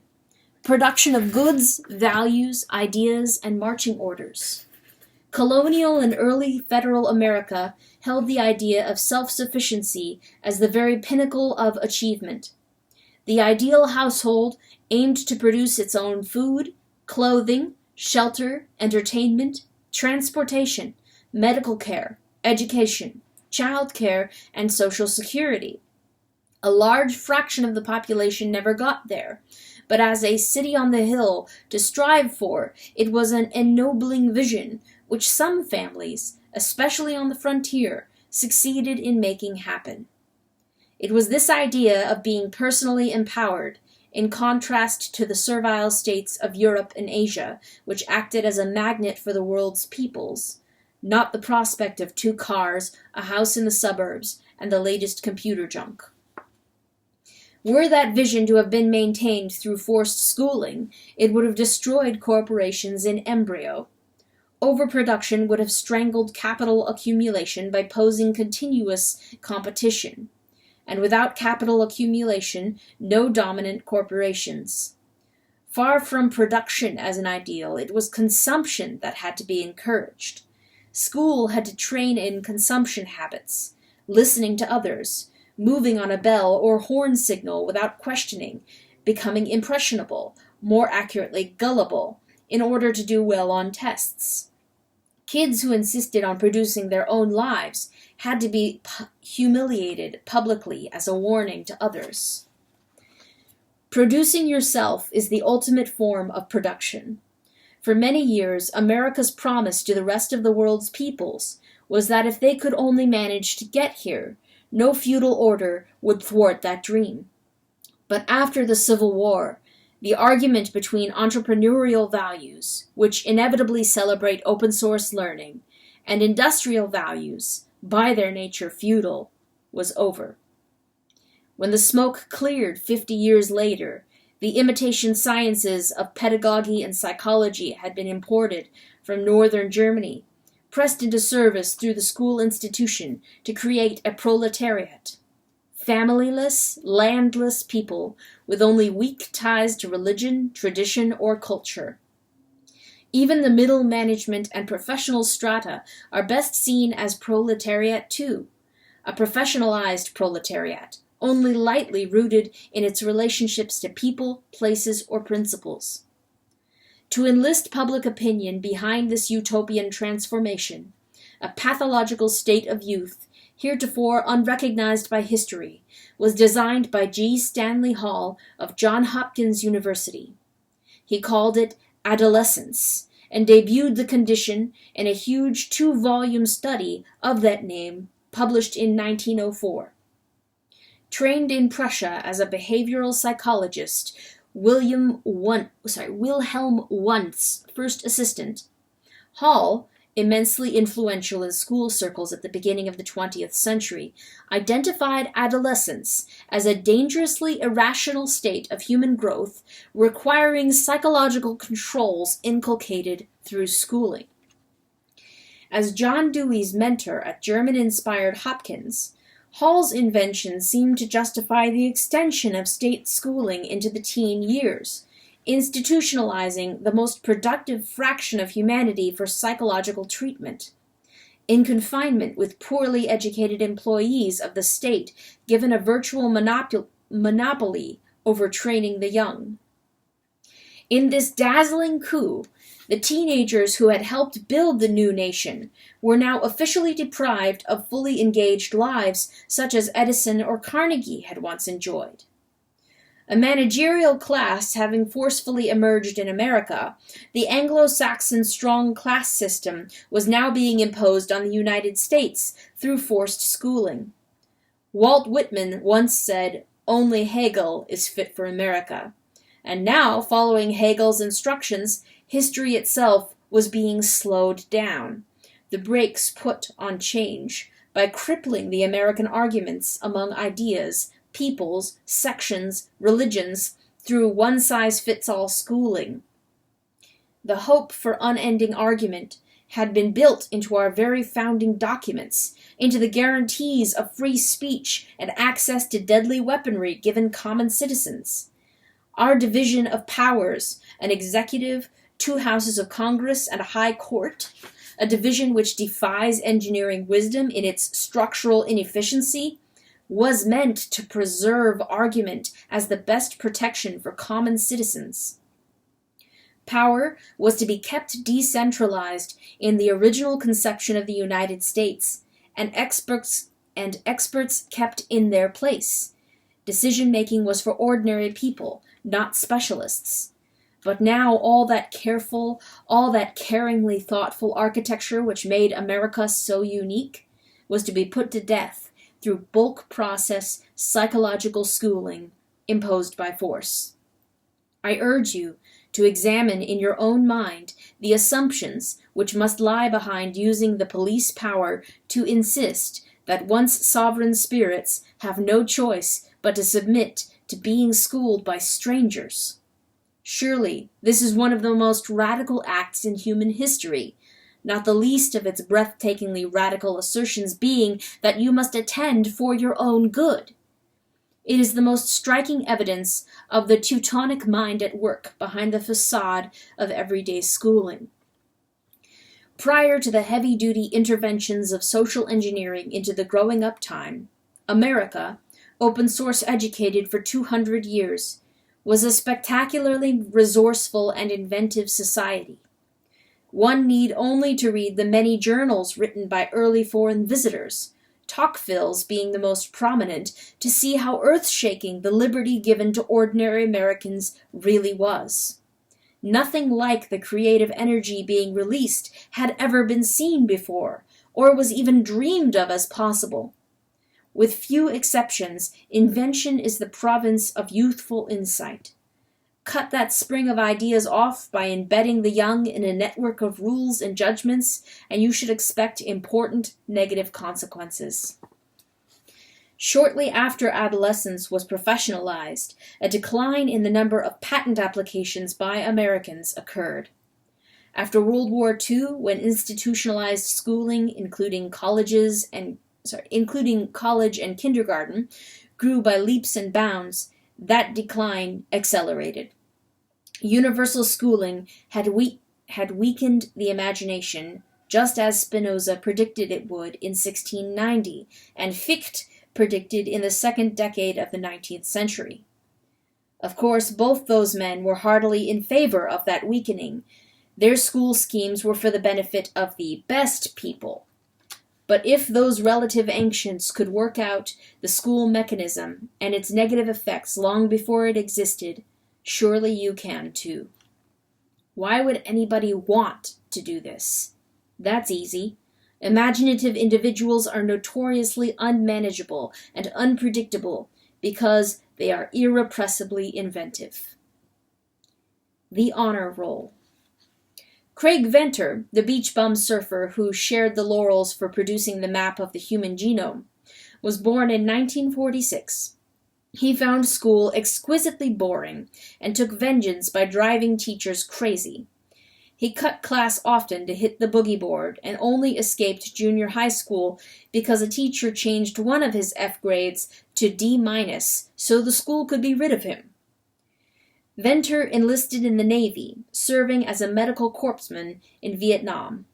production of goods, values, ideas, and marching orders. Colonial and early federal America held the idea of self-sufficiency as the very pinnacle of achievement. The ideal household aimed to produce its own food, clothing, shelter, entertainment, transportation, medical care, education, child care, and social security. A large fraction of the population never got there, but as a city on the hill to strive for, it was an ennobling vision which some families, especially on the frontier, succeeded in making happen. It was this idea of being personally empowered, in contrast to the servile states of Europe and Asia, which acted as a magnet for the world's peoples, not the prospect of 2 cars, a house in the suburbs, and the latest computer junk. Were that vision to have been maintained through forced schooling, it would have destroyed corporations in embryo. Overproduction would have strangled capital accumulation by posing continuous competition. And without capital accumulation, no dominant corporations. Far from production as an ideal, it was consumption that had to be encouraged. School had to train in consumption habits, listening to others, moving on a bell or horn signal without questioning, becoming impressionable, more accurately gullible, in order to do well on tests. Kids who insisted on producing their own lives had to be humiliated publicly as a warning to others. Producing yourself is the ultimate form of production. For many years, America's promise to the rest of the world's peoples was that if they could only manage to get here, no feudal order would thwart that dream. But after the Civil War, the argument between entrepreneurial values, which inevitably celebrate open-source learning, and industrial values, by their nature feudal, was over. When the smoke cleared 50 years later, the imitation sciences of pedagogy and psychology had been imported from northern Germany, pressed into service through the school institution to create a proletariat. Familyless, landless people with only weak ties to religion, tradition, or culture. Even the middle management and professional strata are best seen as proletariat too, a professionalized proletariat, only lightly rooted in its relationships to people, places, or principles. To enlist public opinion behind this utopian transformation, a pathological state of youth, heretofore unrecognized by history, was designed by G. Stanley Hall of Johns Hopkins University. He called it adolescence, and debuted the condition in a huge 2-volume study of that name published in 1904. Trained in Prussia as a behavioral psychologist, Wilhelm Wundt's first assistant, Hall, immensely influential in school circles at the beginning of the 20th century, identified adolescence as a dangerously irrational state of human growth requiring psychological controls inculcated through schooling. As John Dewey's mentor at German-inspired Hopkins, Hall's invention seemed to justify the extension of state schooling into the teen years, institutionalizing the most productive fraction of humanity for psychological treatment. In confinement with poorly educated employees of the state given a virtual monopoly over training the young. In this dazzling coup, the teenagers who had helped build the new nation were now officially deprived of fully engaged lives such as Edison or Carnegie had once enjoyed. A managerial class having forcefully emerged in America, the Anglo-Saxon strong class system was now being imposed on the United States through forced schooling. Walt Whitman once said, "Only Hegel is fit for America." And now, following Hegel's instructions, history itself was being slowed down, the brakes put on change, by crippling the American arguments among ideas, peoples, sections, religions, through one-size-fits-all schooling. The hope for unending argument had been built into our very founding documents, into the guarantees of free speech and access to deadly weaponry given common citizens. Our division of powers, an executive, 2 houses of Congress, and a high court, a division which defies engineering wisdom in its structural inefficiency, was meant to preserve argument as the best protection for common citizens. Power was to be kept decentralized in the original conception of the United States, and experts kept in their place. Decision-making was for ordinary people, not specialists. But now all that careful, all that caringly thoughtful architecture which made America so unique was to be put to death through bulk process psychological schooling imposed by force. I urge you to examine in your own mind the assumptions which must lie behind using the police power to insist that once sovereign spirits have no choice but to submit to being schooled by strangers. Surely this is one of the most radical acts in human history, not the least of its breathtakingly radical assertions being that you must attend for your own good. It is the most striking evidence of the Teutonic mind at work behind the facade of everyday schooling. Prior to the heavy-duty interventions of social engineering into the growing-up time, America, open-source educated for 200 years, was a spectacularly resourceful and inventive society. One need only to read the many journals written by early foreign visitors, Tocqueville's being the most prominent, to see how earth-shaking the liberty given to ordinary Americans really was. Nothing like the creative energy being released had ever been seen before, or was even dreamed of as possible. With few exceptions, invention is the province of youthful insight. Cut that spring of ideas off by embedding the young in a network of rules and judgments, and you should expect important negative consequences. Shortly after adolescence was professionalized, a decline in the number of patent applications by Americans occurred. After World War II, when institutionalized schooling, including college and kindergarten, grew by leaps and bounds, that decline accelerated. Universal schooling had weakened the imagination, just as Spinoza predicted it would in 1690, and Fichte predicted in the second decade of the 19th century. Of course, both those men were heartily in favor of that weakening. Their school schemes were for the benefit of the best people. But if those relative ancients could work out the school mechanism and its negative effects long before it existed, surely you can too. Why would anybody want to do this? That's easy. Imaginative individuals are notoriously unmanageable and unpredictable because they are irrepressibly inventive. The honor roll. Craig Venter, the beach bum surfer who shared the laurels for producing the map of the human genome, was born in 1946. He found school exquisitely boring and took vengeance by driving teachers crazy. He cut class often to hit the boogie board and only escaped junior high school because a teacher changed one of his F grades to D- so the school could be rid of him. Venter enlisted in the Navy, serving as a medical corpsman in Vietnam.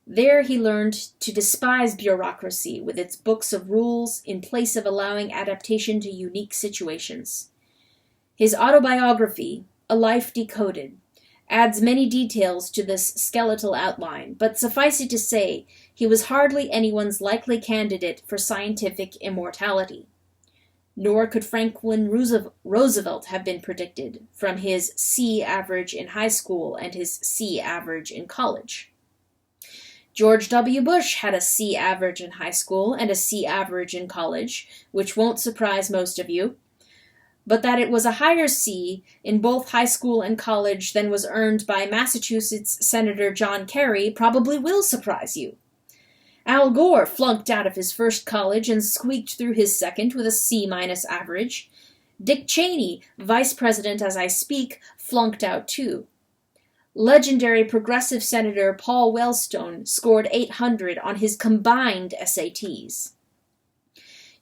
There he learned to despise bureaucracy with its books of rules in place of allowing adaptation to unique situations. His autobiography, A Life Decoded, adds many details to this skeletal outline, but suffice it to say, he was hardly anyone's likely candidate for scientific immortality. Nor could Franklin Roosevelt have been predicted from his C average in high school and his C average in college. George W. Bush had a C average in high school and a C average in college, which won't surprise most of you. But that it was a higher C in both high school and college than was earned by Massachusetts Senator John Kerry probably will surprise you. Al Gore flunked out of his first college and squeaked through his second with a C- average. Dick Cheney, vice president as I speak, flunked out too. Legendary progressive Senator Paul Wellstone scored 800 on his combined SATs.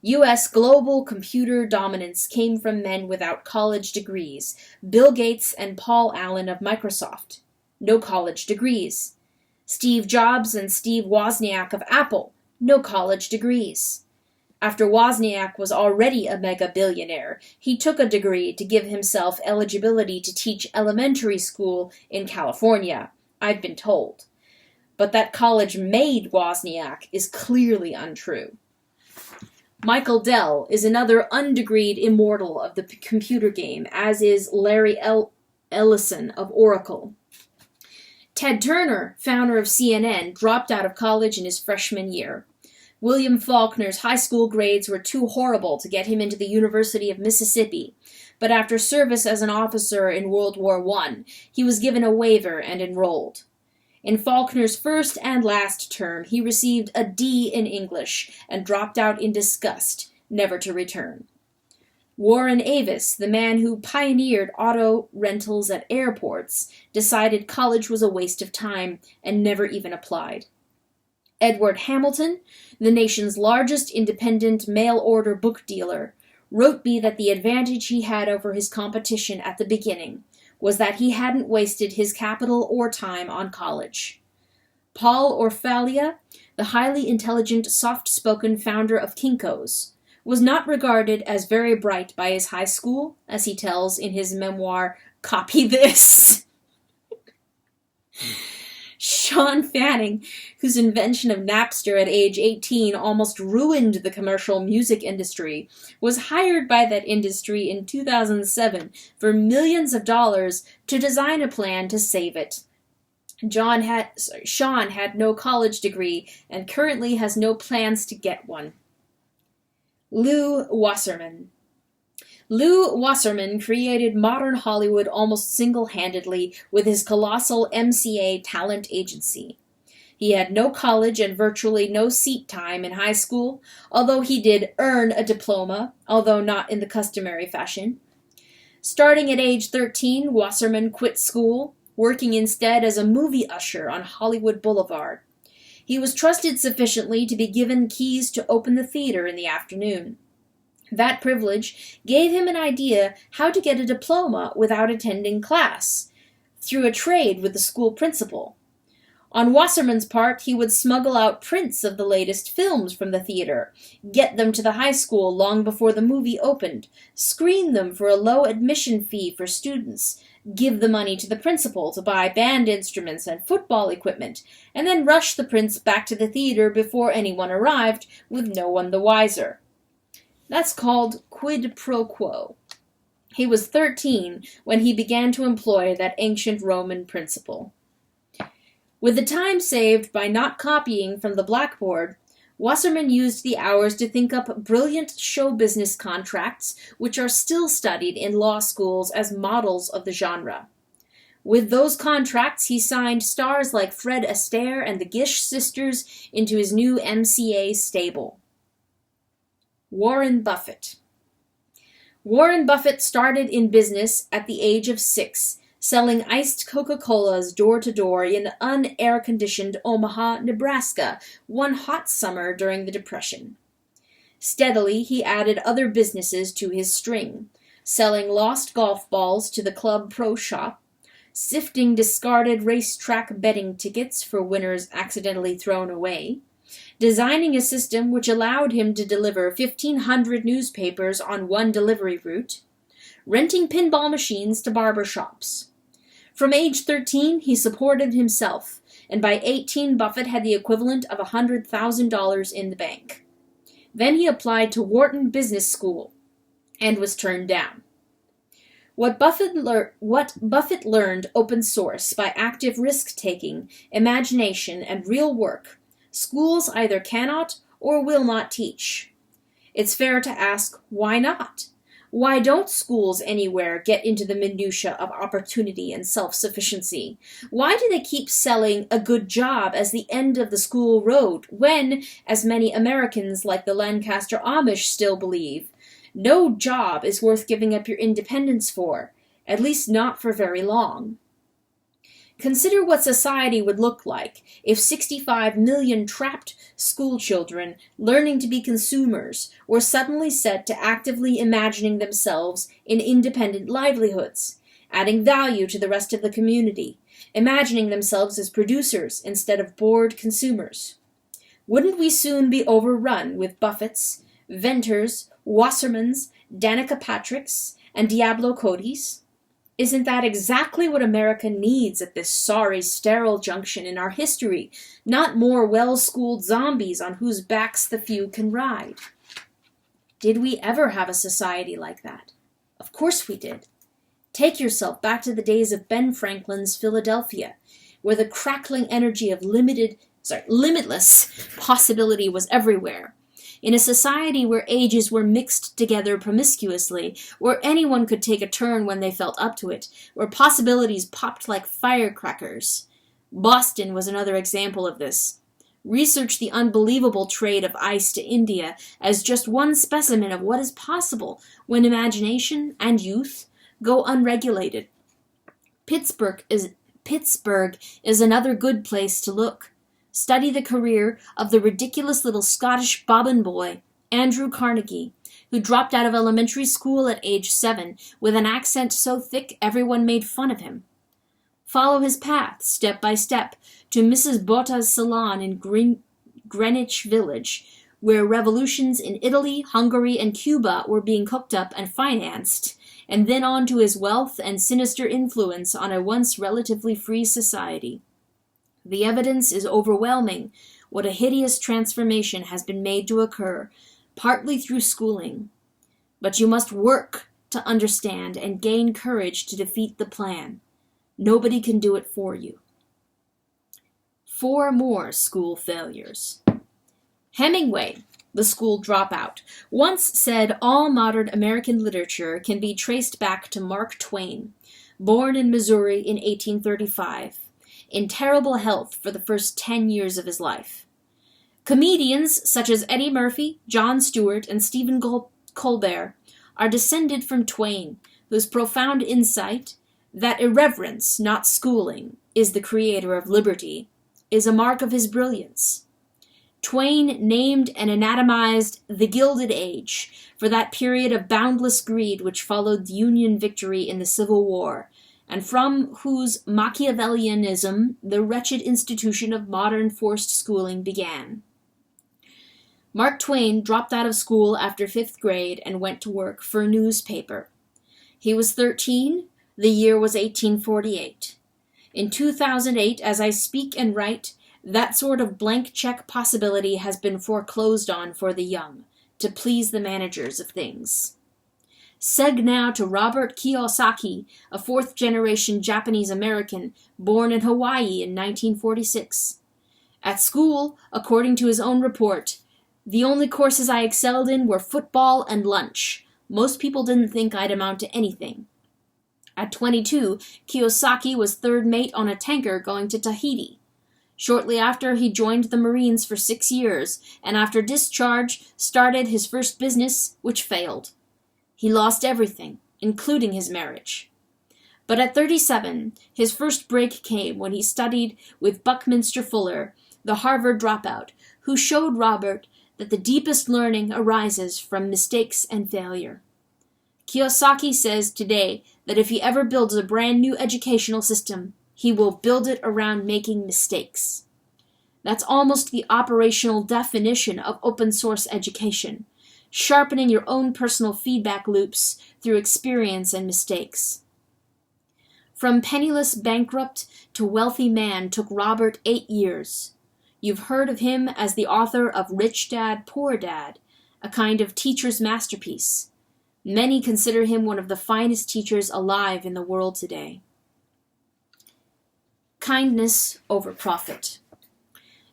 U.S. global computer dominance came from men without college degrees, Bill Gates and Paul Allen of Microsoft. No college degrees. Steve Jobs and Steve Wozniak of Apple. No college degrees. After Wozniak was already a mega-billionaire, he took a degree to give himself eligibility to teach elementary school in California, I've been told. But that college made Wozniak is clearly untrue. Michael Dell is another undegreed immortal of the computer game, as is Larry Ellison of Oracle. Ted Turner, founder of CNN, dropped out of college in his freshman year. William Faulkner's high school grades were too horrible to get him into the University of Mississippi, but after service as an officer in World War I, he was given a waiver and enrolled. In Faulkner's first and last term, he received a D in English and dropped out in disgust, never to return. Warren Avis, the man who pioneered auto rentals at airports, decided college was a waste of time and never even applied. Edward Hamilton, the nation's largest independent mail-order book dealer, wrote me that the advantage he had over his competition at the beginning was that he hadn't wasted his capital or time on college. Paul Orfalia, the highly intelligent, soft-spoken founder of Kinko's, was not regarded as very bright by his high school, as he tells in his memoir, Copy This. Sean Fanning, whose invention of Napster at age 18 almost ruined the commercial music industry, was hired by that industry in 2007 for millions of dollars to design a plan to save it. Sean had no college degree and currently has no plans to get one. Lew Wasserman. Lew Wasserman created modern Hollywood almost single-handedly with his colossal MCA talent agency. He had no college and virtually no seat time in high school, although he did earn a diploma, although not in the customary fashion. Starting at age 13, Wasserman quit school, working instead as a movie usher on Hollywood Boulevard. He was trusted sufficiently to be given keys to open the theater in the afternoon. That privilege gave him an idea how to get a diploma without attending class, through a trade with the school principal. On Wasserman's part, he would smuggle out prints of the latest films from the theater, get them to the high school long before the movie opened, screen them for a low admission fee for students, give the money to the principal to buy band instruments and football equipment, and then rush the prints back to the theater before anyone arrived, with no one the wiser. That's called quid pro quo. He was 13 when he began to employ that ancient Roman principle. With the time saved by not copying from the blackboard, Wasserman used the hours to think up brilliant show business contracts which are still studied in law schools as models of the genre. With those contracts, he signed stars like Fred Astaire and the Gish sisters into his new MCA stable. Warren Buffett. Warren Buffett started in business at the age of 6, selling iced Coca-Colas door-to-door in un-air-conditioned Omaha, Nebraska, one hot summer during the Depression. Steadily, he added other businesses to his string, selling lost golf balls to the club pro shop, sifting discarded racetrack betting tickets for winners accidentally thrown away, designing a system which allowed him to deliver 1,500 newspapers on one delivery route, renting pinball machines to barber shops. From age 13, he supported himself, and by 18, Buffett had the equivalent of $100,000 in the bank. Then he applied to Wharton Business School, and was turned down. What Buffett learned open source by active risk-taking, imagination, and real work, schools either cannot or will not teach. It's fair to ask, why not? Why don't schools anywhere get into the minutiae of opportunity and self-sufficiency? Why do they keep selling a good job as the end of the school road when, as many Americans like the Lancaster Amish still believe, no job is worth giving up your independence for, at least not for very long? Consider what society would look like if 65 million trapped schoolchildren learning to be consumers were suddenly set to actively imagining themselves in independent livelihoods, adding value to the rest of the community, imagining themselves as producers instead of bored consumers. Wouldn't we soon be overrun with Buffetts, Venters, Wassermans, Danica Patricks, and Diablo Codys? Isn't that exactly what America needs at this sorry, sterile junction in our history? Not more well-schooled zombies on whose backs the few can ride. Did we ever have a society like that? Of course we did. Take yourself back to the days of Ben Franklin's Philadelphia, where the crackling energy of limitless possibility was everywhere. In a society where ages were mixed together promiscuously, where anyone could take a turn when they felt up to it, where possibilities popped like firecrackers. Boston was another example of this. Research the unbelievable trade of ice to India as just one specimen of what is possible when imagination and youth go unregulated. Pittsburgh is another good place to look. Study the career of the ridiculous little Scottish bobbin boy, Andrew Carnegie, who dropped out of elementary school at age 7 with an accent so thick everyone made fun of him. Follow his path, step by step, to Mrs. Botta's salon in Greenwich Village, where revolutions in Italy, Hungary, and Cuba were being cooked up and financed, and then on to his wealth and sinister influence on a once relatively free society. The evidence is overwhelming. What a hideous transformation has been made to occur, partly through schooling. But you must work to understand and gain courage to defeat the plan. Nobody can do it for you. 4 more school failures. Hemingway, the school dropout, once said all modern American literature can be traced back to Mark Twain, born in Missouri in 1835. In terrible health for the first 10 years of his life. Comedians such as Eddie Murphy, Jon Stewart, and Stephen Colbert are descended from Twain, whose profound insight, that irreverence, not schooling, is the creator of liberty, is a mark of his brilliance. Twain named and anatomized the Gilded Age for that period of boundless greed which followed the Union victory in the Civil War, and from whose Machiavellianism the wretched institution of modern forced schooling began. Mark Twain dropped out of school after 5th grade and went to work for a newspaper. He was 13. The year was 1848. In 2008, as I speak and write, that sort of blank check possibility has been foreclosed on for the young, to please the managers of things. Seg now to Robert Kiyosaki, a 4th-generation Japanese-American born in Hawaii in 1946. At school, according to his own report, the only courses I excelled in were football and lunch. Most people didn't think I'd amount to anything. At 22, Kiyosaki was 3rd mate on a tanker going to Tahiti. Shortly after, he joined the Marines for 6 years, and after discharge, started his first business, which failed. He lost everything, including his marriage. But at 37, his first break came when he studied with Buckminster Fuller, the Harvard dropout, who showed Robert that the deepest learning arises from mistakes and failure. Kiyosaki says today that if he ever builds a brand new educational system, he will build it around making mistakes. That's almost the operational definition of open source education, sharpening your own personal feedback loops through experience and mistakes. From penniless bankrupt to wealthy man took Robert 8 years. You've heard of him as the author of Rich Dad, Poor Dad, a kind of teacher's masterpiece. Many consider him one of the finest teachers alive in the world today. Kindness over profit.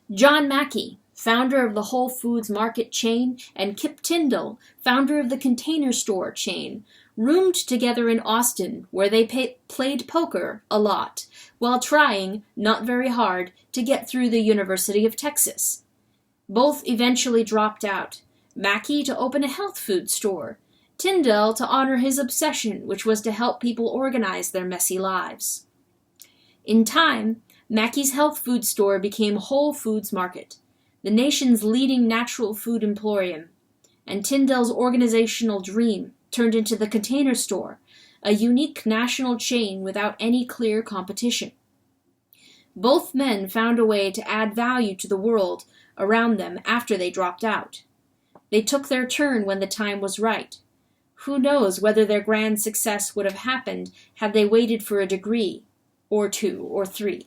John Mackey, founder of the Whole Foods market chain, and Kip Tindall, founder of the Container Store chain, roomed together in Austin, where they played poker a lot, while trying, not very hard, to get through the University of Texas. Both eventually dropped out, Mackey to open a health food store, Tindall to honor his obsession, which was to help people organize their messy lives. In time, Mackey's health food store became Whole Foods Market, the nation's leading natural food emporium, and Tindall's organizational dream turned into the Container Store, a unique national chain without any clear competition. Both men found a way to add value to the world around them after they dropped out. They took their turn when the time was right. Who knows whether their grand success would have happened had they waited for a degree, or 2 or 3.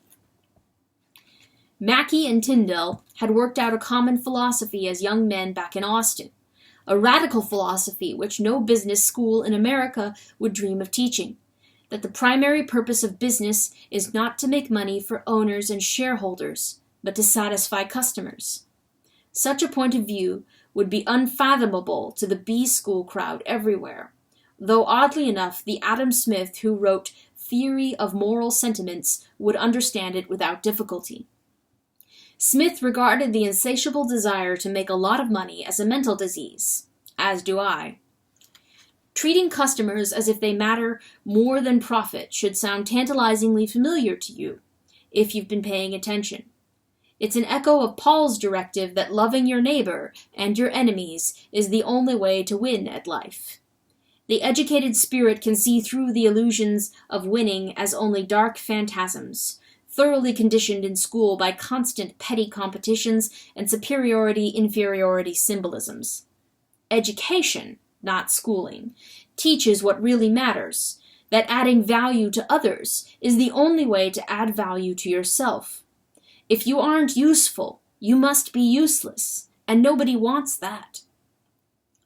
Mackey and Tindall had worked out a common philosophy as young men back in Austin, a radical philosophy which no business school in America would dream of teaching, that the primary purpose of business is not to make money for owners and shareholders, but to satisfy customers. Such a point of view would be unfathomable to the B-school crowd everywhere, though oddly enough the Adam Smith who wrote Theory of Moral Sentiments would understand it without difficulty. Smith regarded the insatiable desire to make a lot of money as a mental disease, as do I. Treating customers as if they matter more than profit should sound tantalizingly familiar to you, if you've been paying attention. It's an echo of Paul's directive that loving your neighbor and your enemies is the only way to win at life. The educated spirit can see through the illusions of winning as only dark phantasms, thoroughly conditioned in school by constant petty competitions and superiority-inferiority symbolisms. Education, not schooling, teaches what really matters, that adding value to others is the only way to add value to yourself. If you aren't useful, you must be useless, and nobody wants that.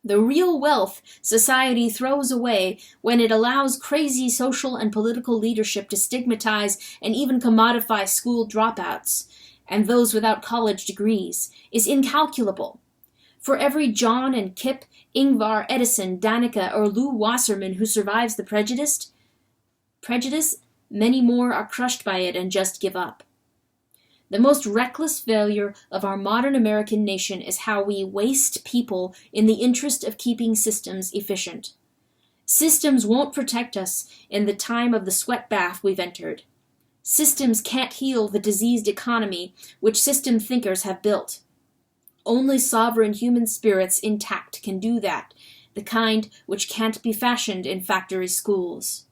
The real wealth society throws away when it allows crazy social and political leadership to stigmatize and even commodify school dropouts, and those without college degrees, is incalculable. For every John and Kip, Ingvar, Edison, Danica, or Lew Wasserman who survives the prejudice, many more are crushed by it and just give up. The most reckless failure of our modern American nation is how we waste people in the interest of keeping systems efficient. Systems won't protect us in the time of the sweat bath we've entered. Systems can't heal the diseased economy which system thinkers have built. Only sovereign human spirits intact can do that, the kind which can't be fashioned in factory schools.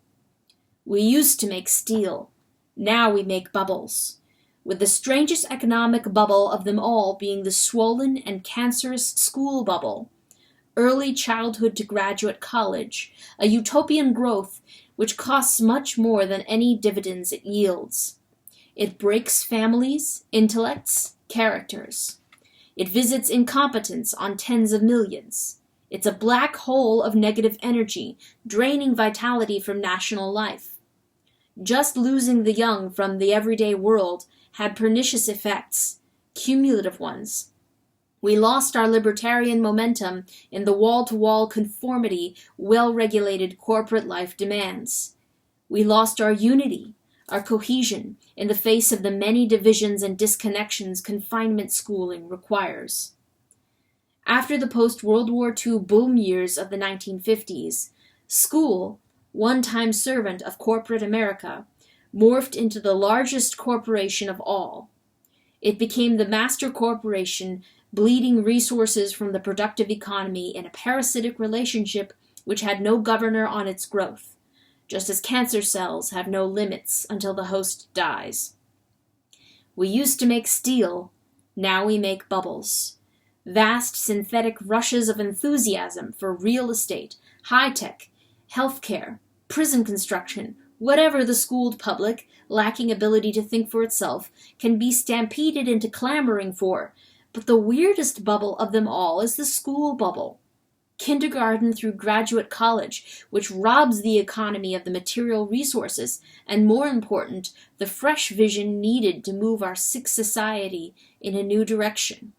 We used to make steel. Now we make bubbles. With the strangest economic bubble of them all being the swollen and cancerous school bubble. Early childhood to graduate college, a utopian growth which costs much more than any dividends it yields. It breaks families, intellects, characters. It visits incompetence on tens of millions. It's a black hole of negative energy, draining vitality from national life. Just losing the young from the everyday world had pernicious effects, cumulative ones. We lost our libertarian momentum in the wall-to-wall conformity well-regulated corporate life demands. We lost our unity, our cohesion, in the face of the many divisions and disconnections confinement schooling requires. After the post-World War II boom years of the 1950s, school, one-time servant of corporate America, morphed into the largest corporation of all. It became the master corporation bleeding resources from the productive economy in a parasitic relationship which had no governor on its growth, just as cancer cells have no limits until the host dies. We used to make steel, now we make bubbles. Vast synthetic rushes of enthusiasm for real estate, high-tech, healthcare, prison construction, whatever the schooled public, lacking ability to think for itself, can be stampeded into clamoring for. But the weirdest bubble of them all is the school bubble. Kindergarten through graduate college, which robs the economy of the material resources, and more important, the fresh vision needed to move our sick society in a new direction.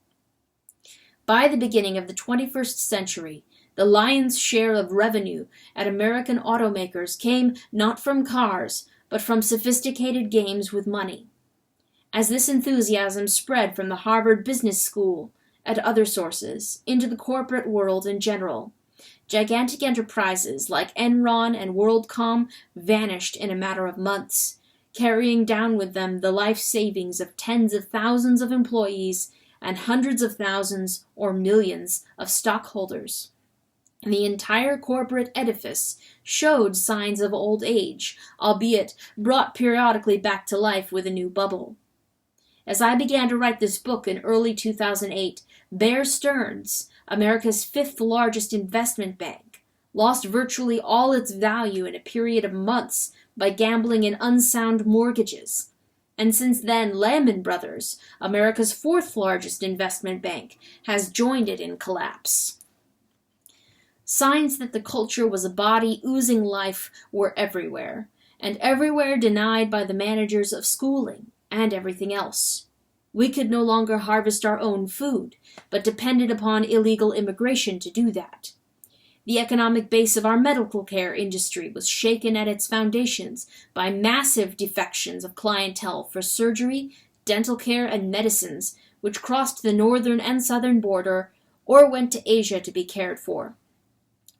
By the beginning of the 21st century, the lion's share of revenue at American automakers came not from cars, but from sophisticated games with money. As this enthusiasm spread from the Harvard Business School, at other sources, into the corporate world in general, gigantic enterprises like Enron and WorldCom vanished in a matter of months, carrying down with them the life savings of tens of thousands of employees and hundreds of thousands or millions of stockholders. The entire corporate edifice showed signs of old age, albeit brought periodically back to life with a new bubble. As I began to write this book in early 2008, Bear Stearns, America's fifth largest investment bank, lost virtually all its value in a period of months by gambling in unsound mortgages. And since then, Lehman Brothers, America's fourth largest investment bank, has joined it in collapse. Signs that the culture was a body oozing life were everywhere, and everywhere denied by the managers of schooling and everything else. We could no longer harvest our own food, but depended upon illegal immigration to do that. The economic base of our medical care industry was shaken at its foundations by massive defections of clientele for surgery, dental care, and medicines, which crossed the northern and southern border or went to Asia to be cared for.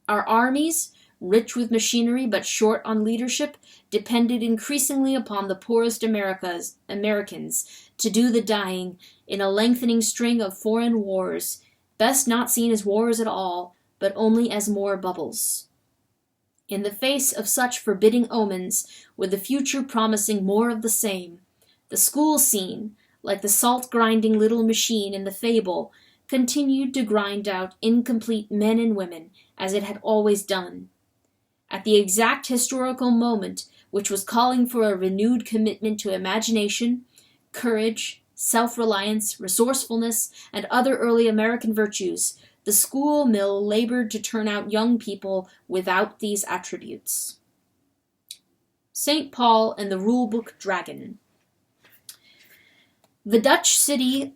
Our armies, rich with machinery but short on leadership, depended increasingly upon the poorest Americans to do the dying in a lengthening string of foreign wars, best not seen as wars at all, but only as more bubbles. In the face of such forbidding omens, with the future promising more of the same, the school scene, like the salt-grinding little machine in the fable, continued to grind out incomplete men and women, as it had always done. At the exact historical moment which was calling for a renewed commitment to imagination, courage, self-reliance, resourcefulness, and other early American virtues, the school mill labored to turn out young people without these attributes. St. Paul and the Rulebook Dragon. The Dutch city,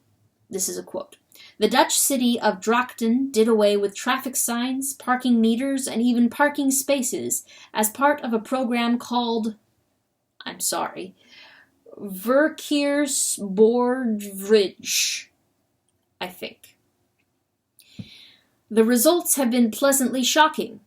this is a quote, the Dutch city of Drachten did away with traffic signs, parking meters, and even parking spaces as part of a program called, Verkeersbordridge, I think. The results have been pleasantly shocking.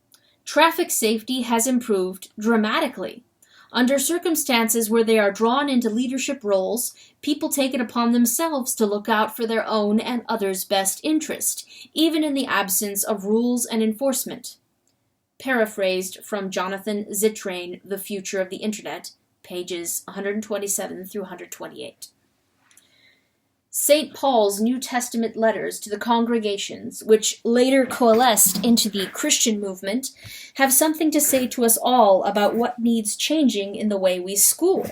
Traffic safety has improved dramatically. Under circumstances where they are drawn into leadership roles, people take it upon themselves to look out for their own and others' best interest, even in the absence of rules and enforcement. paraphrased from Jonathan Zittrain, The Future of the Internet, pages 127 through 128. St. Paul's New Testament letters to the congregations, which later coalesced into the Christian movement, have something to say to us all about what needs changing in the way we school.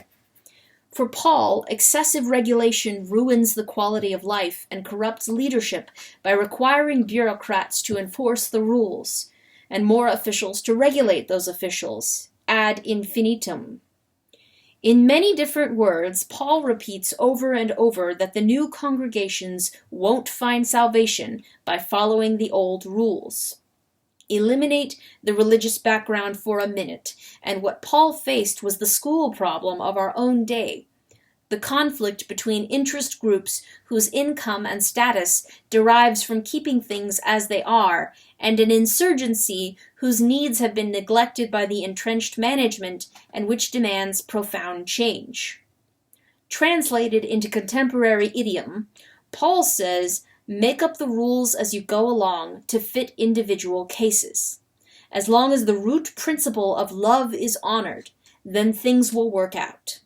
For Paul, excessive regulation ruins the quality of life and corrupts leadership by requiring bureaucrats to enforce the rules, and more officials to regulate those officials, ad infinitum. In many different words, Paul repeats over and over that the new congregations won't find salvation by following the old rules. Eliminate the religious background for a minute, and what Paul faced was the school problem of our own day. The conflict between interest groups whose income and status derives from keeping things as they are, and an insurgency whose needs have been neglected by the entrenched management and which demands profound change. Translated into contemporary idiom, Paul says, make up the rules as you go along to fit individual cases. As long as the root principle of love is honored, then things will work out.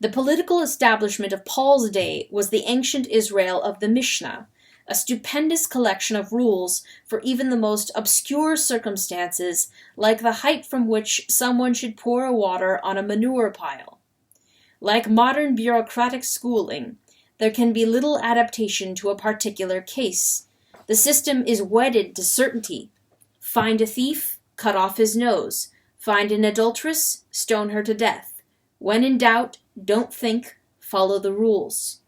The political establishment of Paul's day was the ancient Israel of the Mishnah, a stupendous collection of rules for even the most obscure circumstances, like the height from which someone should pour water on a manure pile. Like modern bureaucratic schooling, there can be little adaptation to a particular case. The system is wedded to certainty. Find a thief, cut off his nose. Find an adulteress, stone her to death. When in doubt, don't think, follow the rules.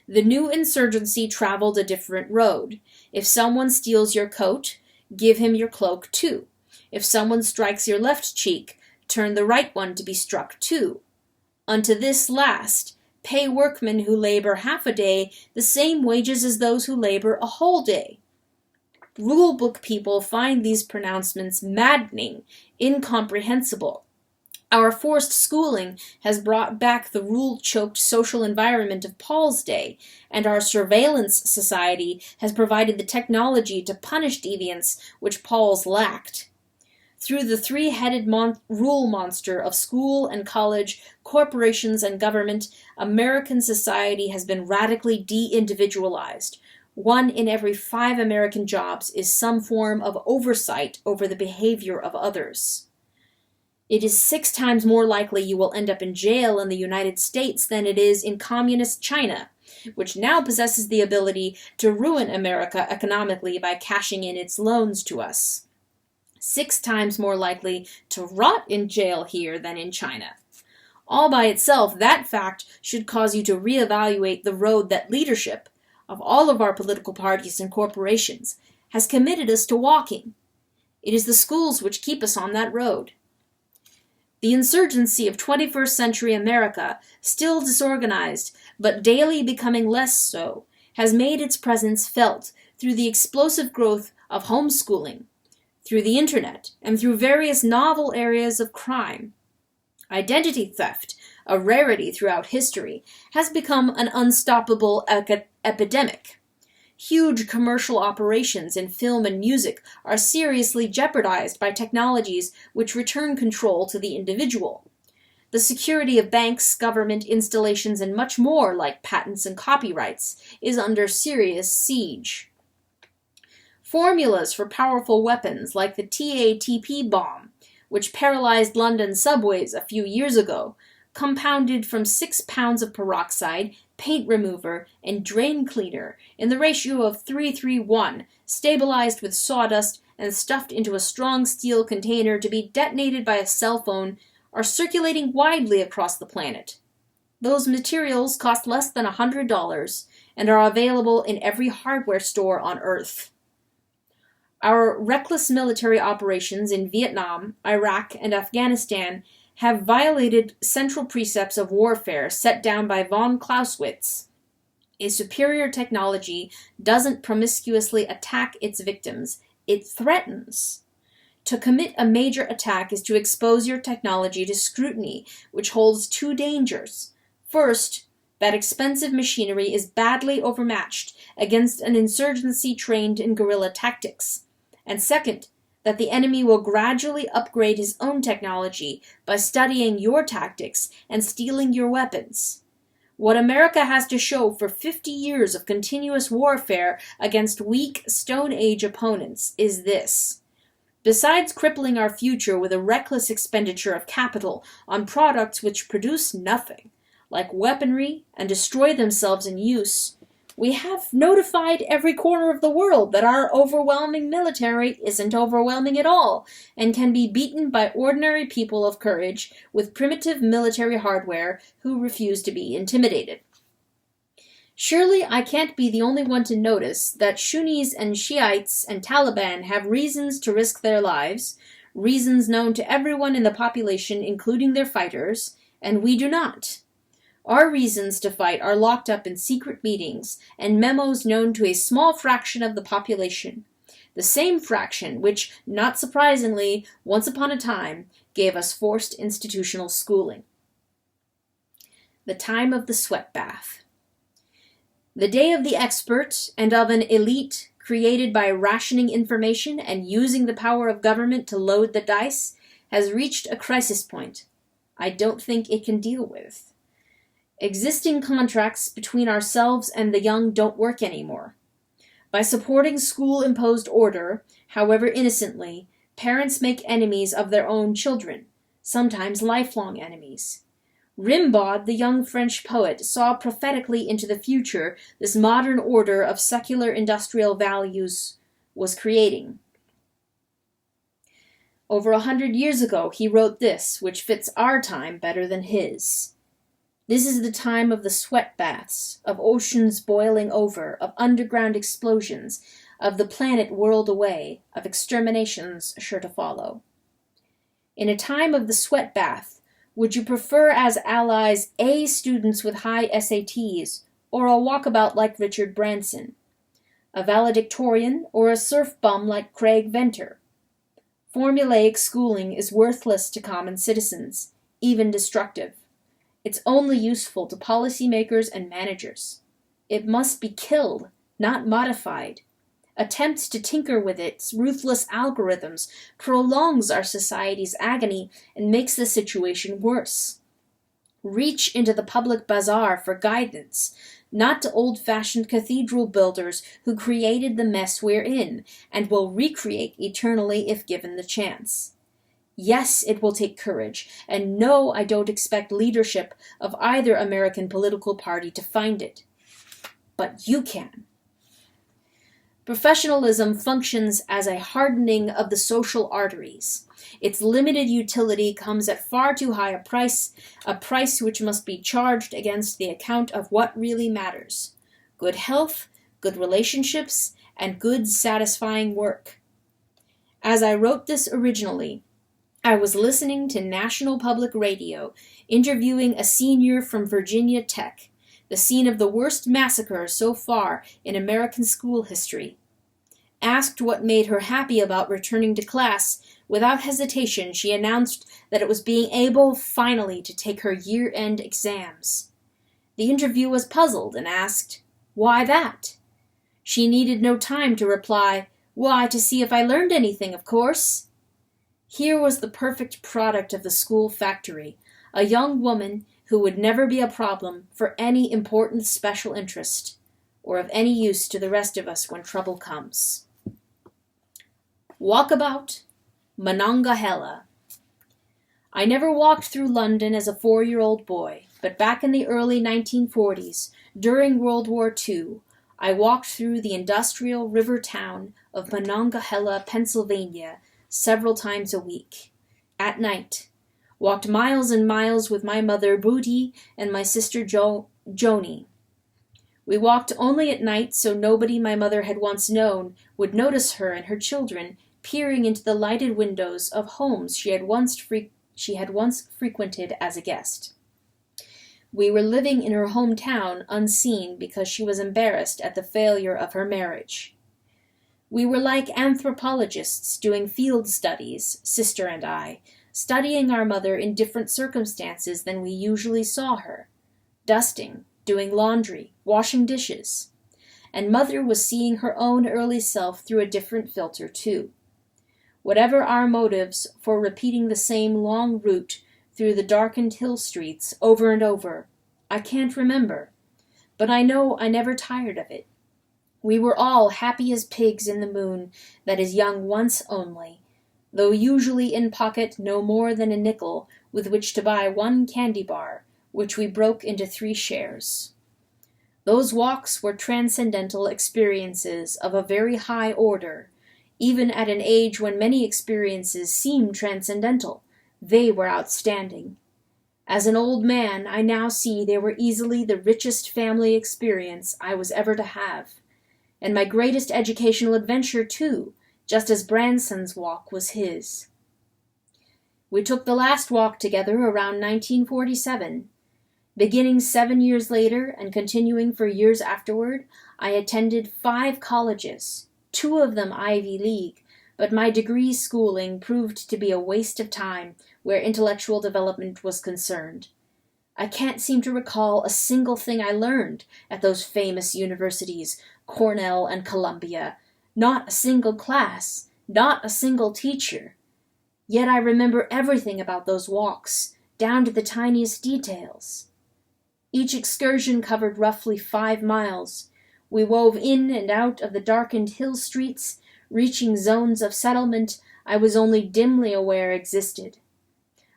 The new insurgency traveled a different road. If someone steals your coat, give him your cloak too. If someone strikes your left cheek, turn the right one to be struck too. Unto this last, pay workmen who labor half a day the same wages as those who labor a whole day. Rule-book people find these pronouncements maddening, incomprehensible. Our forced schooling has brought back the rule-choked social environment of Paul's day, and our surveillance society has provided the technology to punish deviance which Paul's lacked. Through the three-headed rule monster of school and college, corporations and government, American society has been radically de-individualized. 1 in every 5 American jobs is some form of oversight over the behavior of others. It is 6 times more likely you will end up in jail in the United States than it is in communist China, which now possesses the ability to ruin America economically by cashing in its loans to us. 6 times more likely to rot in jail here than in China. All by itself, that fact should cause you to reevaluate the road that leadership, of all of our political parties and corporations, has committed us to walking. It is the schools which keep us on that road. The insurgency of 21st century America, still disorganized, but daily becoming less so, has made its presence felt through the explosive growth of homeschooling, through the internet, and through various novel areas of crime. Identity theft, a rarity throughout history, has become an unstoppable epidemic. Huge commercial operations in film and music are seriously jeopardized by technologies which return control to the individual. The security of banks, government installations, and much more, like patents and copyrights, is under serious siege. Formulas for powerful weapons like the TATP bomb, which paralyzed London subways a few years ago, compounded from 6 pounds of peroxide, paint remover, and drain cleaner in the ratio of 3:1, stabilized with sawdust and stuffed into a strong steel container to be detonated by a cell phone, are circulating widely across the planet. Those materials cost less than $100 and are available in every hardware store on Earth. Our reckless military operations in Vietnam, Iraq, and Afghanistan have violated central precepts of warfare set down by von Clausewitz. A superior technology doesn't promiscuously attack its victims, it threatens. To commit a major attack is to expose your technology to scrutiny, which holds 2 dangers. First, that expensive machinery is badly overmatched against an insurgency trained in guerrilla tactics. And second, that the enemy will gradually upgrade his own technology by studying your tactics and stealing your weapons. What America has to show for 50 years of continuous warfare against weak Stone Age opponents is this. Besides crippling our future with a reckless expenditure of capital on products which produce nothing, like weaponry, and destroy themselves in use, we have notified every corner of the world that our overwhelming military isn't overwhelming at all, and can be beaten by ordinary people of courage with primitive military hardware who refuse to be intimidated. Surely I can't be the only one to notice that Sunnis and Shiites and Taliban have reasons to risk their lives, reasons known to everyone in the population including their fighters, and we do not. Our reasons to fight are locked up in secret meetings and memos known to a small fraction of the population, the same fraction which, not surprisingly, once upon a time, gave us forced institutional schooling. The time of the sweat bath. The day of the expert and of an elite created by rationing information and using the power of government to load the dice has reached a crisis point I don't think it can deal with. Existing contracts between ourselves and the young don't work anymore. By supporting school-imposed order, however innocently, parents make enemies of their own children, sometimes lifelong enemies. Rimbaud, the young French poet, saw prophetically into the future this modern order of secular industrial values was creating. Over 100 years ago, he wrote this, which fits our time better than his. This is the time of the sweat baths, of oceans boiling over, of underground explosions, of the planet whirled away, of exterminations sure to follow. In a time of the sweat bath, would you prefer as allies A students with high SATs, or a walkabout like Richard Branson? A valedictorian, or a surf bum like Craig Venter? Formulaic schooling is worthless to common citizens, even destructive. It's only useful to policymakers and managers. It must be killed, not modified. Attempts to tinker with its ruthless algorithms prolongs our society's agony and makes the situation worse. Reach into the public bazaar for guidance, not to old-fashioned cathedral builders who created the mess we're in and will recreate eternally if given the chance. Yes, it will take courage, and no, I don't expect leadership of either American political party to find it. But you can. Professionalism functions as a hardening of the social arteries. Its limited utility comes at far too high a price which must be charged against the account of what really matters: good health, good relationships, and good satisfying work. As I wrote this originally, I was listening to National Public Radio, interviewing a senior from Virginia Tech, the scene of the worst massacre so far in American school history. Asked what made her happy about returning to class, without hesitation she announced that it was being able, finally, to take her year-end exams. The interview was puzzled and asked, "Why that?" She needed no time to reply, "Why, to see if I learned anything, of course." Here was the perfect product of the school factory, a young woman who would never be a problem for any important special interest, or of any use to the rest of us when trouble comes. Walkabout, Monongahela. I never walked through London as a 4-year-old boy, but back in the early 1940s, during World War II, I walked through the industrial river town of Monongahela, Pennsylvania, several times a week. At night, walked miles and miles with my mother Booty and my sister Joni. We walked only at night so nobody my mother had once known would notice her and her children peering into the lighted windows of homes she had once frequented as a guest. We were living in her hometown unseen because she was embarrassed at the failure of her marriage. We were like anthropologists doing field studies, sister and I, studying our mother in different circumstances than we usually saw her, dusting, doing laundry, washing dishes. And mother was seeing her own early self through a different filter too. Whatever our motives for repeating the same long route through the darkened hill streets over and over, I can't remember, but I know I never tired of it. We were all happy as pigs in the moon that is young once only, though usually in pocket no more than a nickel with which to buy one candy bar, which we broke into 3 shares. Those walks were transcendental experiences of a very high order. Even at an age when many experiences seem transcendental, they were outstanding. As an old man, I now see they were easily the richest family experience I was ever to have, and my greatest educational adventure, too, just as Branson's walk was his. We took the last walk together around 1947. Beginning 7 years later and continuing for years afterward, I attended 5 colleges, 2 of them Ivy League, but my degree schooling proved to be a waste of time where intellectual development was concerned. I can't seem to recall a single thing I learned at those famous universities, Cornell and Columbia. Not a single class, not a single teacher. Yet I remember everything about those walks, down to the tiniest details. Each excursion covered roughly 5 miles. We wove in and out of the darkened hill streets, reaching zones of settlement I was only dimly aware existed.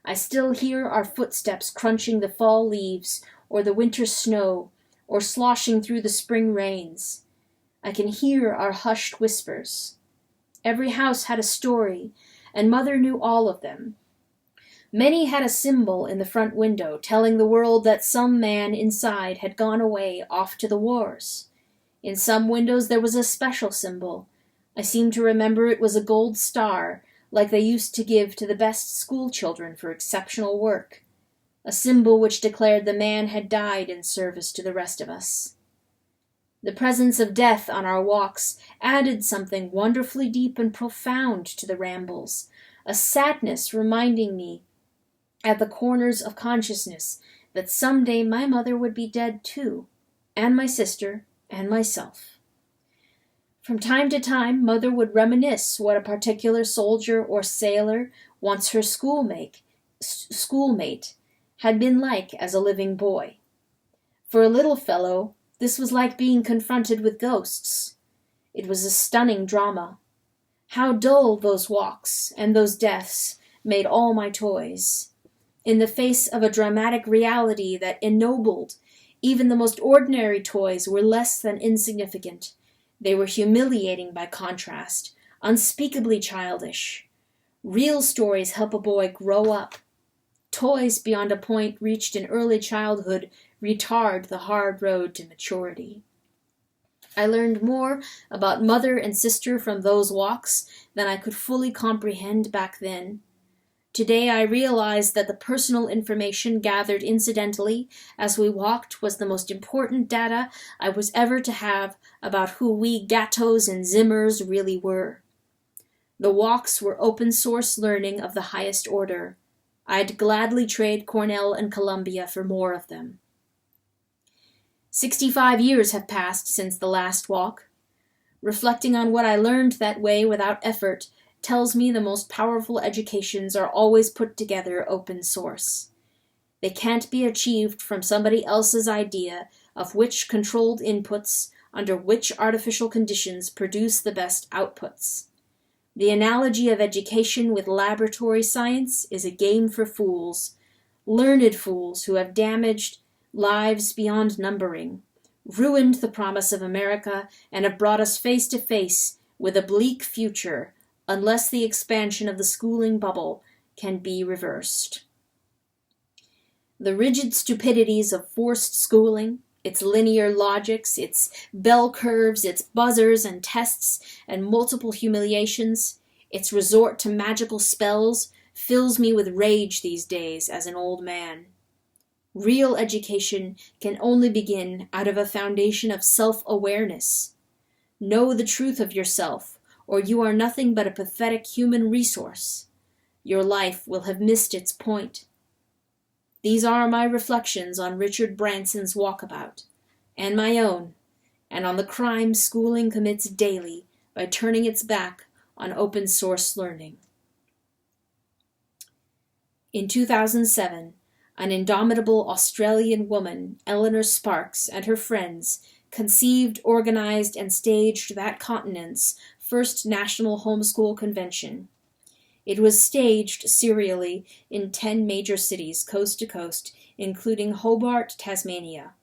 I still hear our footsteps crunching the fall leaves, or the winter snow, or sloshing through the spring rains. I can hear our hushed whispers. Every house had a story, and Mother knew all of them. Many had a symbol in the front window telling the world that some man inside had gone away off to the wars. In some windows there was a special symbol. I seem to remember it was a gold star, like they used to give to the best school children for exceptional work, a symbol which declared the man had died in service to the rest of us. The presence of death on our walks added something wonderfully deep and profound to the rambles, a sadness reminding me at the corners of consciousness that someday my mother would be dead too, and my sister, and myself. From time to time, Mother would reminisce what a particular soldier or sailor, once her schoolmate, had been like as a living boy. For a little fellow, this was like being confronted with ghosts. It was a stunning drama. How dull those walks and those deaths made all my toys. In the face of a dramatic reality that ennobled, even the most ordinary toys were less than insignificant. They were humiliating by contrast, unspeakably childish. Real stories help a boy grow up. Toys beyond a point reached in early childhood retard the hard road to maturity. I learned more about mother and sister from those walks than I could fully comprehend back then. Today I realize that the personal information gathered incidentally as we walked was the most important data I was ever to have about who we Gattos and Zimmers really were. The walks were open source learning of the highest order. I'd gladly trade Cornell and Columbia for more of them. 65 years have passed since the last walk. Reflecting on what I learned that way without effort tells me the most powerful educations are always put together open source. They can't be achieved from somebody else's idea of which controlled inputs under which artificial conditions produce the best outputs. The analogy of education with laboratory science is a game for fools, learned fools who have damaged lives beyond numbering, ruined the promise of America, and have brought us face to face with a bleak future unless the expansion of the schooling bubble can be reversed. The rigid stupidities of forced schooling, its linear logics, its bell curves, its buzzers and tests and multiple humiliations, its resort to magical spells, fills me with rage these days as an old man. Real education can only begin out of a foundation of self-awareness. Know the truth of yourself, or you are nothing but a pathetic human resource. Your life will have missed its point. These are my reflections on Richard Branson's Walkabout, and my own, and on the crime schooling commits daily by turning its back on open source learning. In 2007, an indomitable Australian woman, Eleanor Sparks, and her friends conceived, organized, and staged that continent's first national homeschool convention. It was staged serially in 10 major cities coast to coast, including Hobart, Tasmania.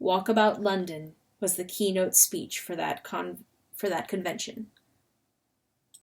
Walkabout London was the keynote speech for that convention.